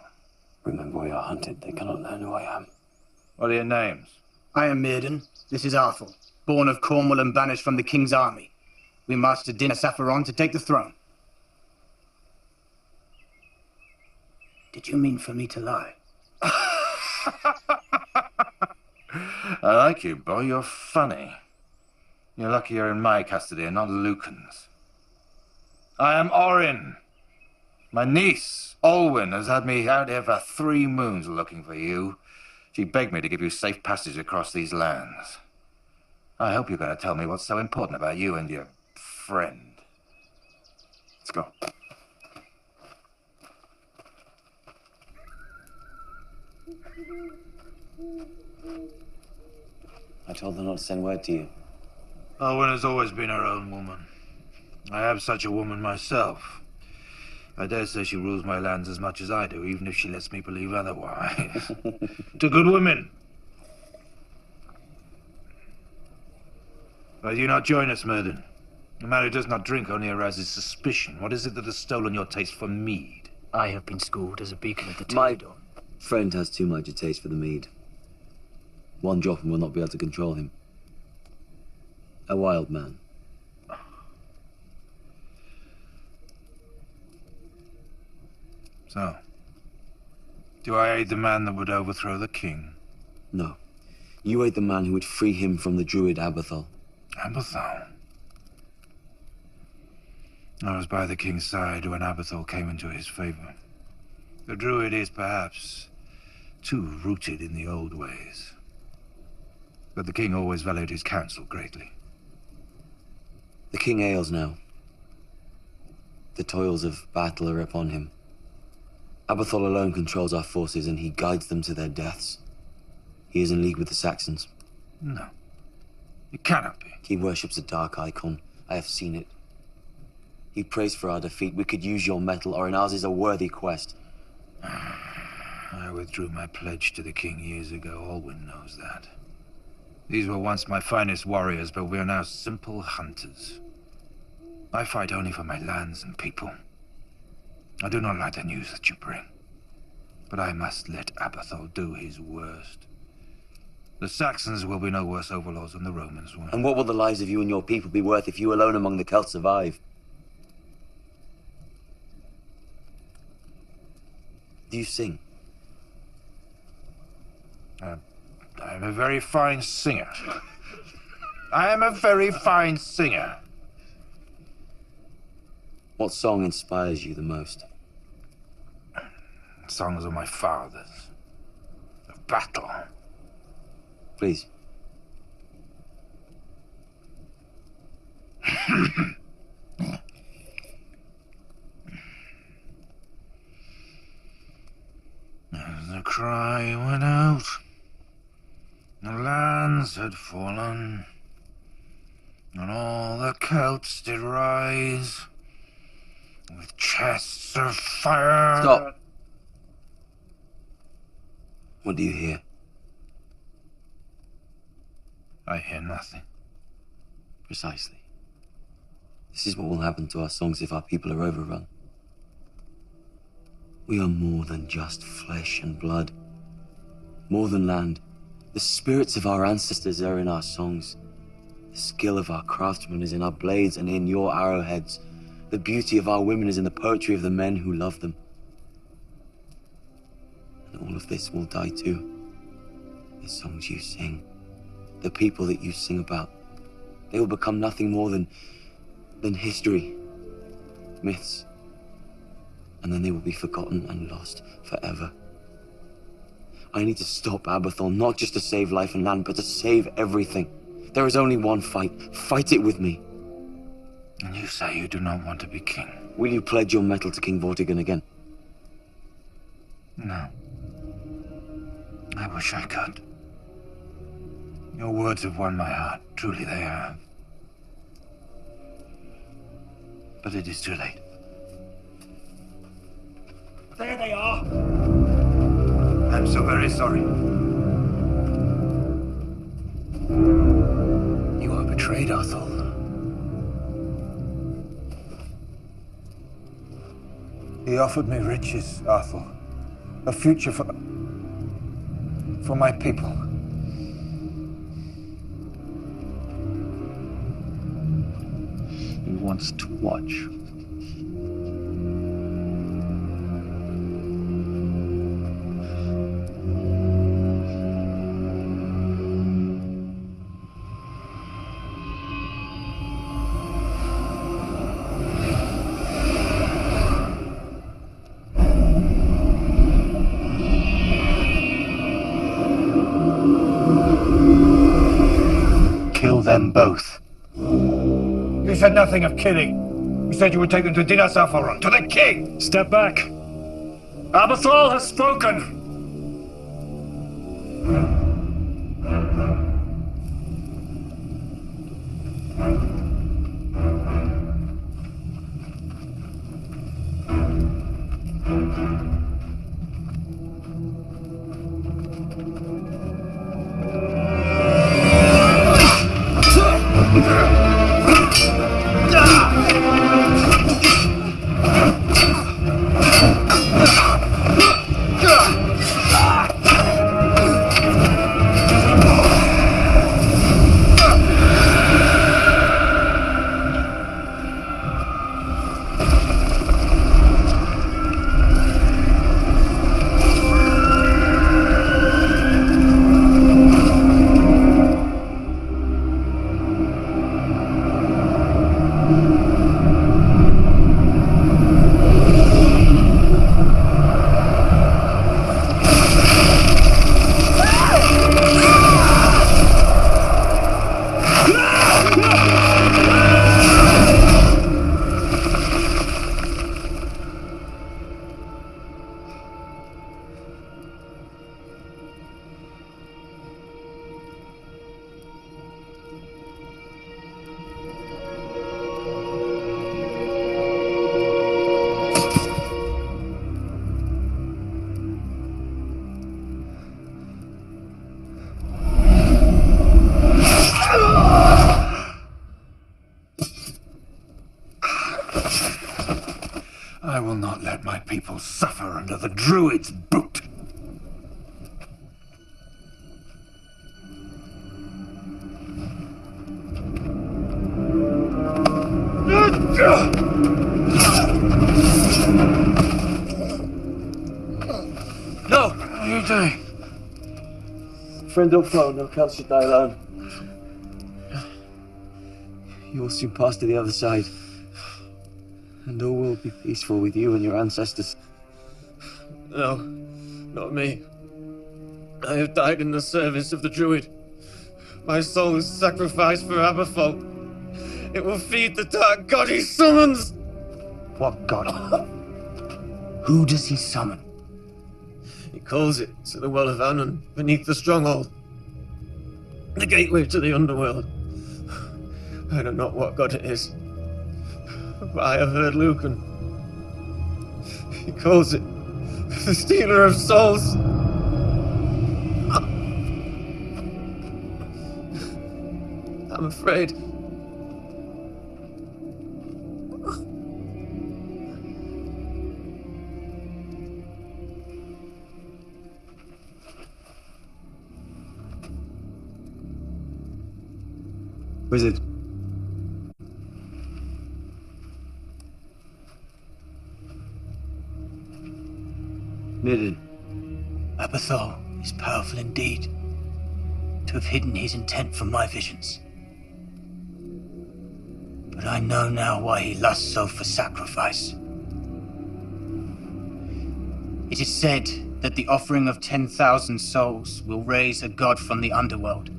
L: Remember, we are hunted. They cannot learn who I am.
R: What are your names?
J: I am Mirden. This is Arthur, born of Cornwall and banished from the king's army. We marched to Dinner Saffron to take the throne. Did you mean for me to lie?
R: I like you, boy. You're funny. You're lucky you're in my custody and not Lucan's. I am Orin. My niece, Olwyn, has had me out here for 3 moons looking for you. She begged me to give you safe passage across these lands. I hope you're going to tell me what's so important about you and your friend. Let's go.
L: I told her not to send word to you.
R: Olwyn has always been her own woman. I have such a woman myself. I dare say she rules my lands as much as I do, even if she lets me believe otherwise. To good women. Why do you not join us, Murden? A man who does not drink only arouses suspicion. What is it that has stolen your taste for mead?
J: I have been schooled as a beacon of the
L: My
J: Tuadon.
L: friend has too much a taste for the mead. One drop and will not be able to control him. A wild man.
R: So, do I aid the man that would overthrow the king?
L: No. You aid the man who would free him from the druid Abathol.
R: Abathol? I was by the king's side when Abathol came into his favor. The druid is perhaps too rooted in the old ways. But the king always valued his counsel greatly.
L: The king ails now. The toils of battle are upon him. Abathol alone controls our forces, and he guides them to their deaths. He is in league with the Saxons.
R: No. It cannot be.
L: He worships a dark icon. I have seen it. He prays for our defeat. We could use your metal, or in ours is a worthy quest.
R: I withdrew my pledge to the king years ago. Alwyn knows that. These were once my finest warriors, but we are now simple hunters. I fight only for my lands and people. I do not like the news that you bring. But I must let Abathol do his worst. The Saxons will be no worse overlords than the Romans were.
L: And what will the lives of you and your people be worth if you alone among the Celts survive? Do you sing?
R: I am a very fine singer. I am a very fine singer.
L: What song inspires you the most?
R: Songs of my fathers. Of battle.
L: Please.
R: The cry went out. The lands had fallen. And all the Celts did rise. With chests of fire.
L: Stop. What do you hear?
R: I hear nothing.
L: Precisely. This is what will happen to our songs if our people are overrun. We are more than just flesh and blood. More than land. The spirits of our ancestors are in our songs. The skill of our craftsmen is in our blades and in your arrowheads. The beauty of our women is in the poetry of the men who love them. And all of this will die too. The songs you sing, the people that you sing about, they will become nothing more than history, myths. And then they will be forgotten and lost forever. I need to stop Abathol, not just to save life and land, but to save everything. There is only one fight. Fight it with me.
R: And you say you do not want to be king?
L: Will you pledge your metal to King Vortigern again?
R: No. I wish I could. Your words have won my heart. Truly they have. But it is too late.
I: There they are!
R: I'm so very sorry. You are betrayed, Athol. He offered me riches, Athol. A future for my people.
I: He wants to watch.
N: Kill them both.
I: You said nothing of killing. You said you would take them to Dinas Alfaron, to the king! Step back. Abathol has spoken! I will not let my people suffer under the Druid's boot.
H: No! What are you doing? Friend, don't flow. No cow should die alone. You will soon pass to the other side. And all will be peaceful with you and your ancestors.
S: No, not me. I have died in the service of the Druid. My soul is sacrificed for Aberthal. It will feed the dark god he summons!
J: What god? Who does he summon?
S: He calls it to the Well of Anon, beneath the stronghold. The gateway to the underworld. I know not what god it is, but I have heard Lucan. He calls it the Stealer of Souls. I'm afraid.
H: Wizard. Midden.
J: Aberthal is powerful indeed, to have hidden his intent from my visions. But I know now why he lusts so for sacrifice. It is said that the offering of 10,000 souls will raise a god from the underworld.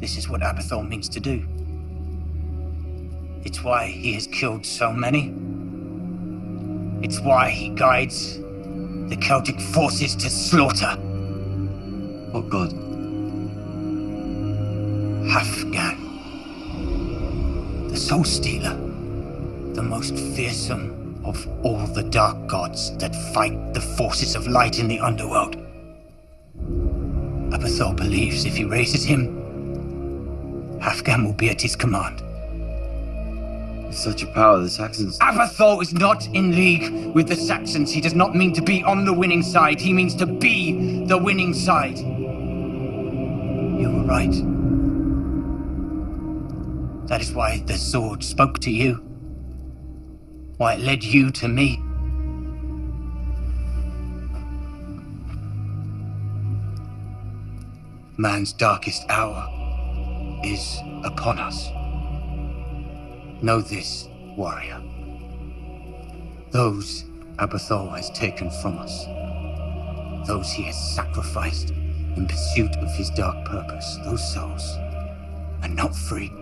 J: This is what Aberthal means to do. It's why he has killed so many. It's why he guides the Celtic forces to slaughter.
H: What god?
J: Hafgan. The Soul Stealer. The most fearsome of all the dark gods that fight the forces of light in the underworld. Aberthal believes if he raises him, Hafgan will be at his command.
H: With such a power, the Saxons...
J: Aberthal is not in league with the Saxons. He does not mean to be on the winning side. He means to be the winning side. You were right. That is why the sword spoke to you. Why it led you to me. Man's darkest hour is upon us. Know this, warrior. Those Aberthal has taken from us, those he has sacrificed in pursuit of his dark purpose, those souls are not free.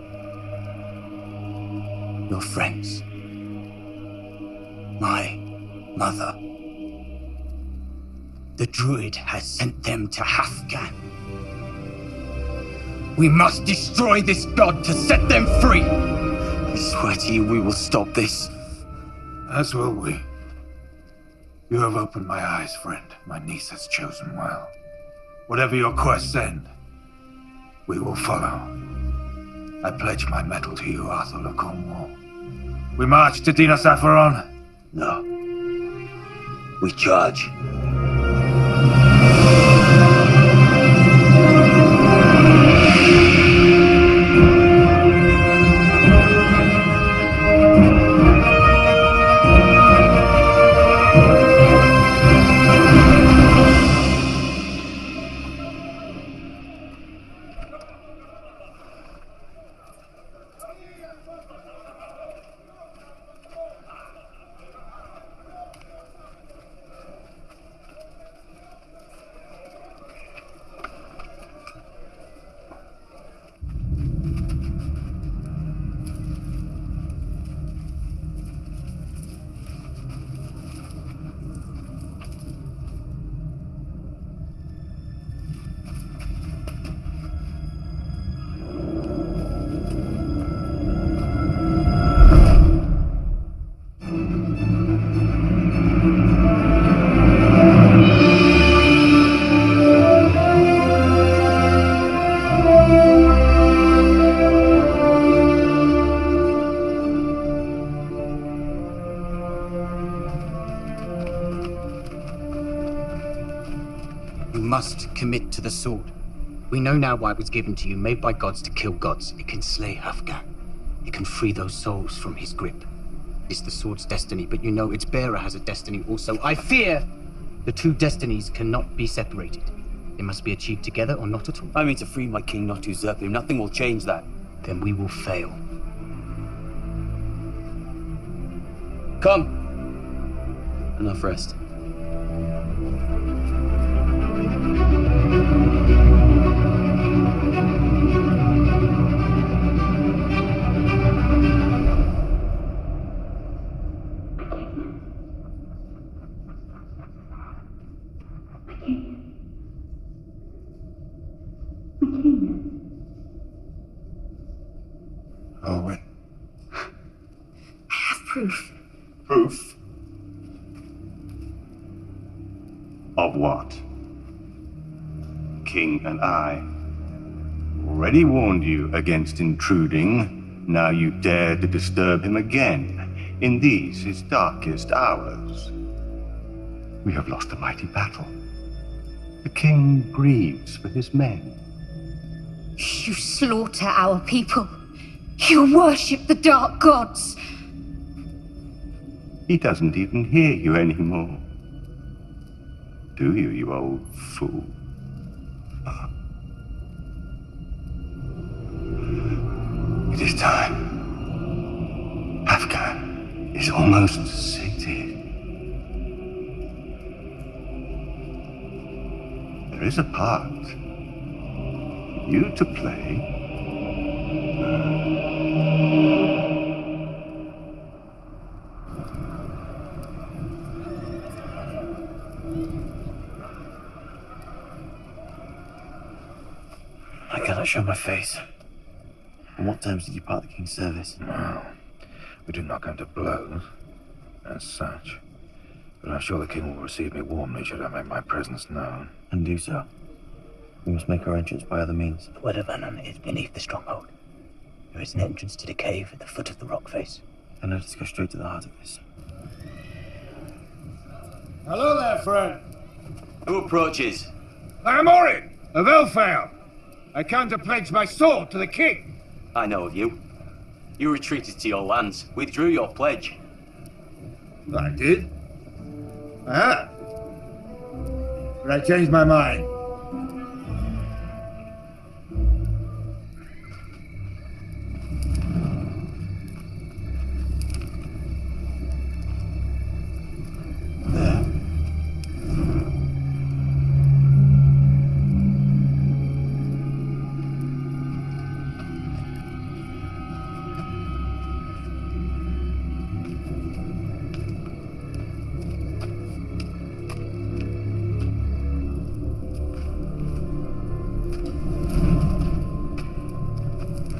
J: Your friends, my mother, the Druid has sent them to Hafgan. We must destroy this god to set them free.
H: I swear to you, we will stop this.
I: As will we. You have opened my eyes, friend. My niece has chosen well. Whatever your quests end, we will follow. I pledge my mettle to you, Arthur of Cornwall. We march to Dinas Afaron?
H: No. We charge.
J: must commit to the sword. We know now why it was given to you, made by gods to kill gods. It can slay Afghan. It can free those souls from his grip. It's the sword's destiny, but you know its bearer has a destiny also. I fear the two destinies cannot be separated. They must be achieved together or not at all.
L: I mean to free my king, not to usurp him. Nothing will change that.
J: Then we will fail.
L: Come. Enough rest.
B: Owen.
A: I have proof.
B: Proof? Of what? King and I already warned you against intruding. Now you dare to disturb him again in these his darkest hours. We have lost a mighty battle. The king grieves for his men.
A: You slaughter our people. You worship the dark gods.
B: He doesn't even hear you anymore. Do you, you old fool? It is time. Afghan is almost sated. There is a part for you to play.
L: I cannot show my face. On what terms did you part the king's service?
I: No, we did not come to blows, as such. But I'm sure the king will receive me warmly should I make my presence known.
L: And do so. We must make our entrance by other means.
J: The Wood of Anon is beneath the stronghold. There is an entrance to the cave at the foot of the rock face.
L: Then let us go straight to the heart of this.
I: Hello there, friend.
L: Who approaches?
I: I am Orin of Elfale. I come to pledge my sword to the king.
L: I know of you. You retreated to your lands, withdrew your pledge.
I: I did. Ah. But I changed my mind.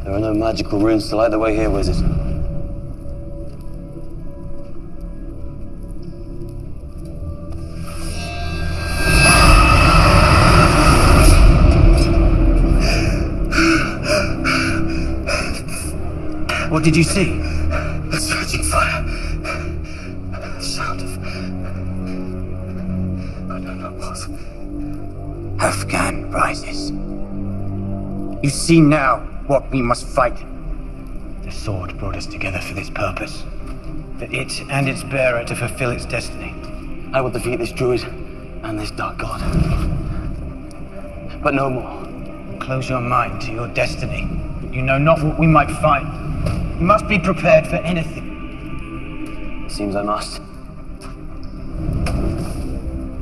L: There are no magical runes to light the way here, wizard.
J: What did you see?
K: A surging fire. The sound of... I don't know what.
J: Afghan rises. You see now what we must fight. The sword brought us together for this purpose. For it and its bearer to fulfill its destiny.
L: I will defeat this druid and this dark god. But no more.
J: Close your mind to your destiny. You know not what we might find. You must be prepared for anything.
L: It seems I must.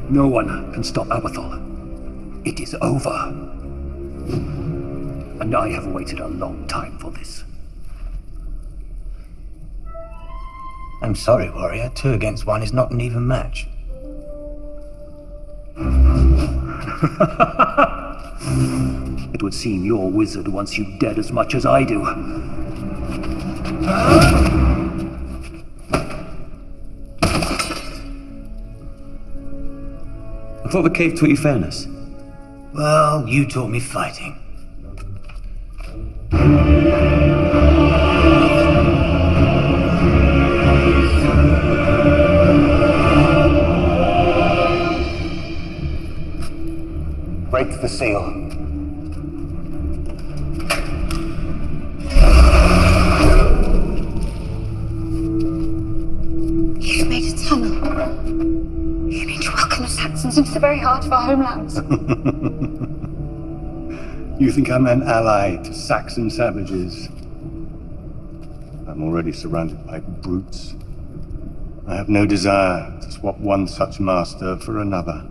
T: No one can stop Abathol. It is over. And I have waited a long time for this.
J: I'm sorry, warrior. 2 against 1 is not an even match.
T: It would seem your wizard wants you dead as much as I do.
L: I thought the cave taught you fairness.
J: Well, you taught me fighting.
B: seal.
A: You've made a tunnel. You mean to welcome the Saxons into the very heart of our homelands?
B: You think I'm an ally to Saxon savages? I'm already surrounded by brutes. I have no desire to swap one such master for another.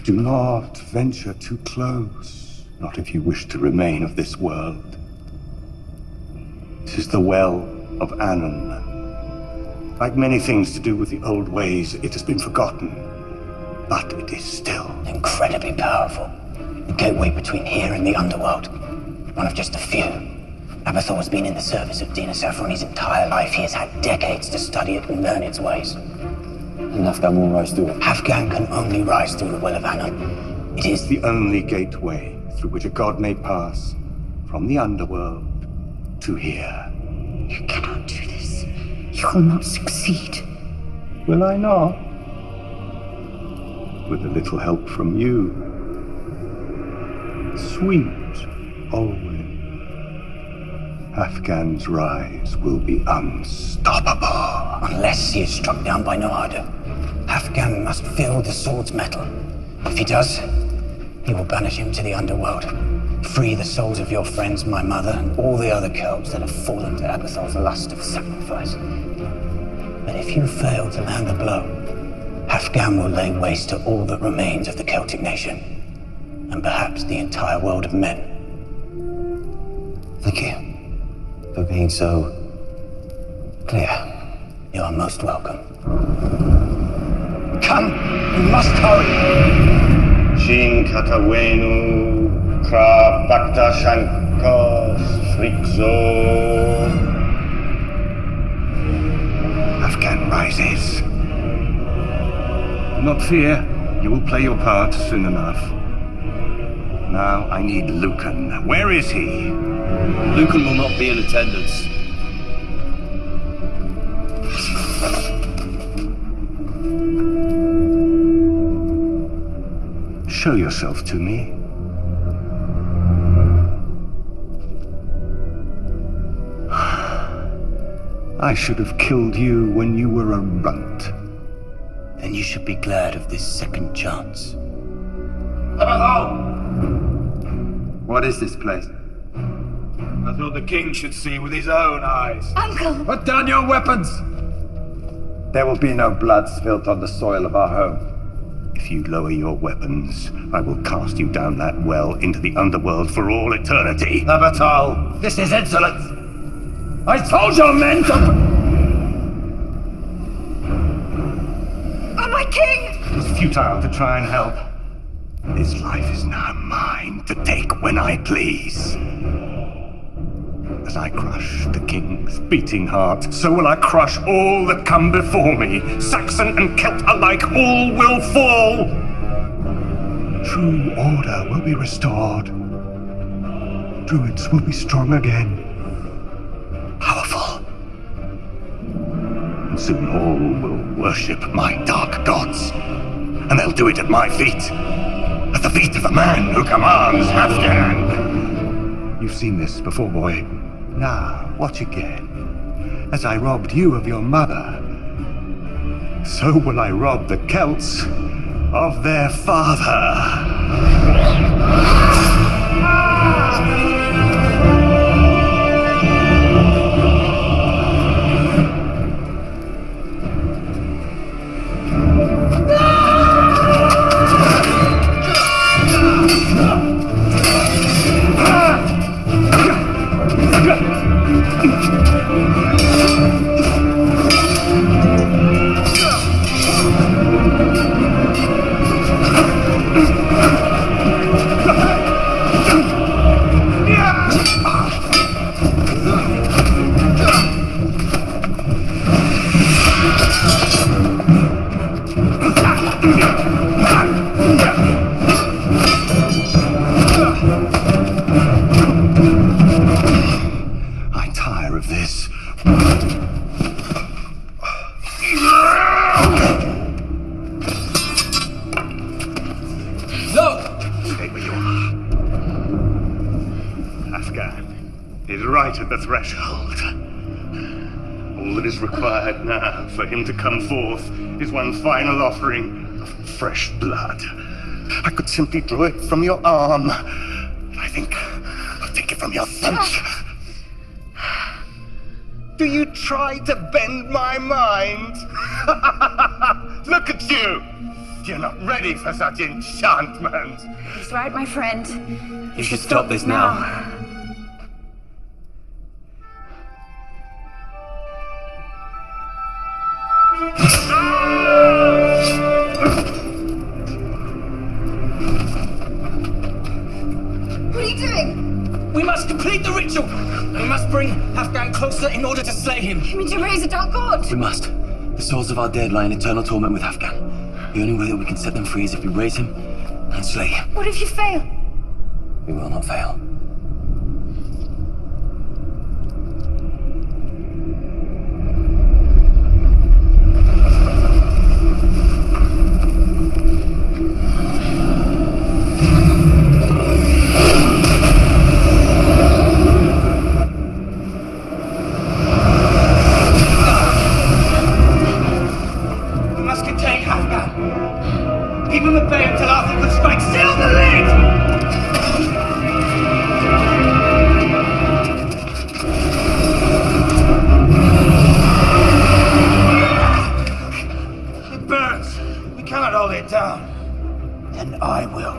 B: Do not venture too close, not if you wish to remain of this world. This is the Well of Anon. Like many things to do with the old ways, it has been forgotten, but it is still
J: Incredibly powerful. The gateway between here and the underworld. One of just a few. Abathor has been in the service of Dina Saffron his entire life. He has had decades to study it and learn its ways.
L: And Afghan will rise through it.
J: Afghan can only rise through the Well of Anon. It is
B: the only gateway through which a god may pass from the underworld to here.
A: You cannot do this. You will not succeed.
B: Will I not? With a little help from you. Sweet Olwen. Afghan's rise will be unstoppable.
J: Unless he is struck down by Noadu. Afghan must feel the sword's metal. If he does, he will banish him to the underworld. Free the souls of your friends, my mother, and all the other Celts that have fallen to Abathor's lust of sacrifice. But if you fail to land the blow, Afghan will lay waste to all that remains of the Celtic nation, and perhaps the entire world of men.
L: Thank you for being so clear.
J: You are most welcome. Come! We must hurry!
B: Shin Katawenu, Kra Bakta Shankos, Frikzo. Afghan rises. Do not fear, you will play your part soon enough. Now I need Lucan. Where is he?
H: Lucan will not be in attendance.
B: Show yourself to me. I should have killed you when you were a runt.
J: Then you should be glad of this second chance.
R: What is this place?
I: I thought the king should see with his own eyes.
A: Uncle!
R: Put down your weapons! There will be no blood spilt on the soil of our home.
B: If you lower your weapons, I will cast you down that well into the underworld for all eternity.
R: Abatal, this is insolence! I told your men to...
A: Oh, my king!
B: It's futile to try and help. His life is now mine to take when I please. As I crush the king's beating heart, so will I crush all that come before me. Saxon and Celt alike, all will fall. True order will be restored. Druids will be strong again. Powerful. And soon all will worship my dark gods. And they'll do it at my feet. At the feet of the man who commands Afghan. You've seen this before, boy. Now, watch again. As I robbed you of your mother, so will I rob the Celts of their father. I tire of this.
H: No!
N: the threshold. All that is required now for him to come forth is one final offering of fresh blood. I could simply draw it from your arm. I think I'll take it from your throat. Do you try to bend my mind? Look at you! You're not ready for such enchantment.
A: He's right, my friend.
H: You should stop this now.
A: What are you doing?
H: We must complete the ritual! We must bring Afghan closer in order to slay him.
A: You mean to raise a dark god?
L: We must. The souls of our dead lie in eternal torment with Afghan. The only way that we can set them free is if we raise him and slay him.
A: What if you fail?
L: We will not fail.
H: Keep him at bay until Arthur could strike. Seal the lid! It burns. We cannot hold it down.
J: Then I will.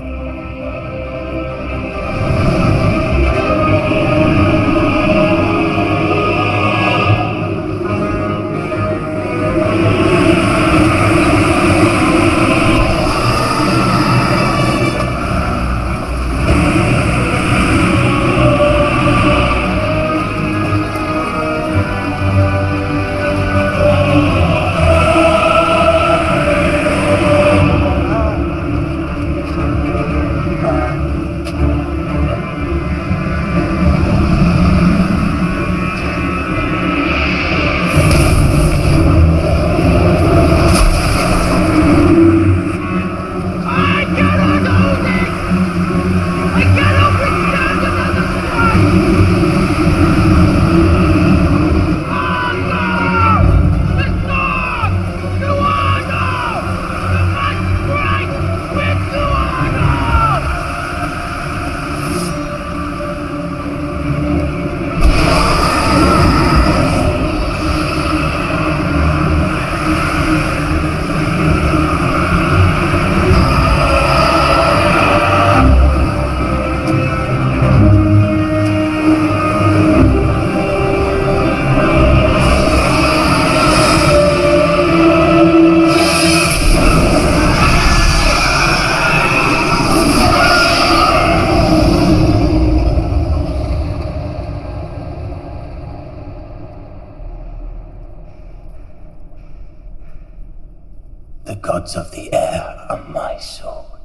J: The gods of the air are my sword.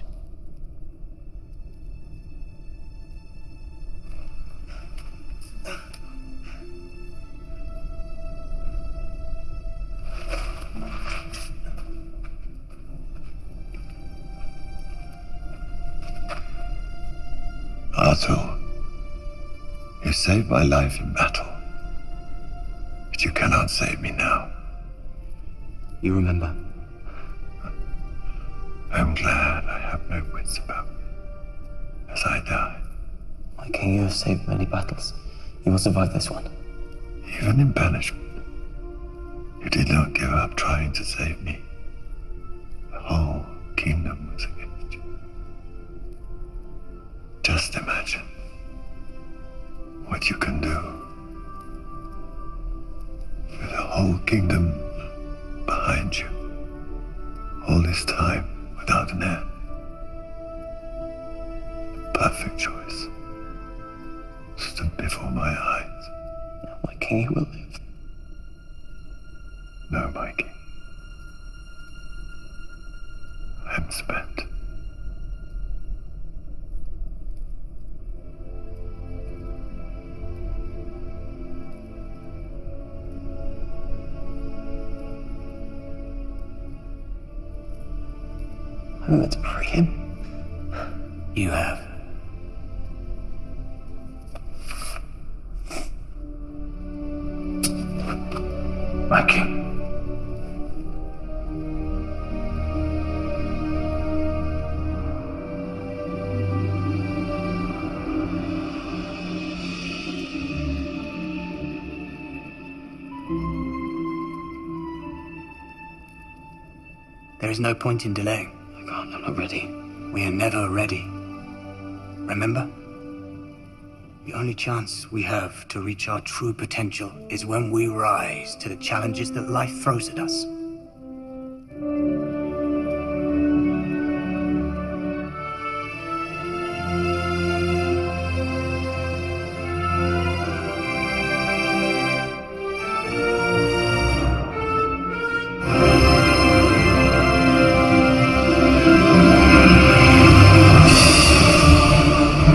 K: Arthur, you saved my life in battle, but you cannot save me now.
L: You remember?
K: I'm glad I have no wits about me as I die.
L: My king, you have saved many battles. You will survive this one.
K: Even in banishment, you did not give up trying to save me. The whole kingdom was against you. Just imagine what you can do with a whole kingdom behind you. All this time without an heir. The perfect choice stood before my eyes.
L: Now, my king, you will live.
K: No, my king. I am spent.
L: I'm meant to free him.
J: You have.
I: my king.
J: There is no point in delaying.
L: I can't, I'm not ready.
J: We are never ready. Remember? The only chance we have to reach our true potential is when we rise to the challenges that life throws at us.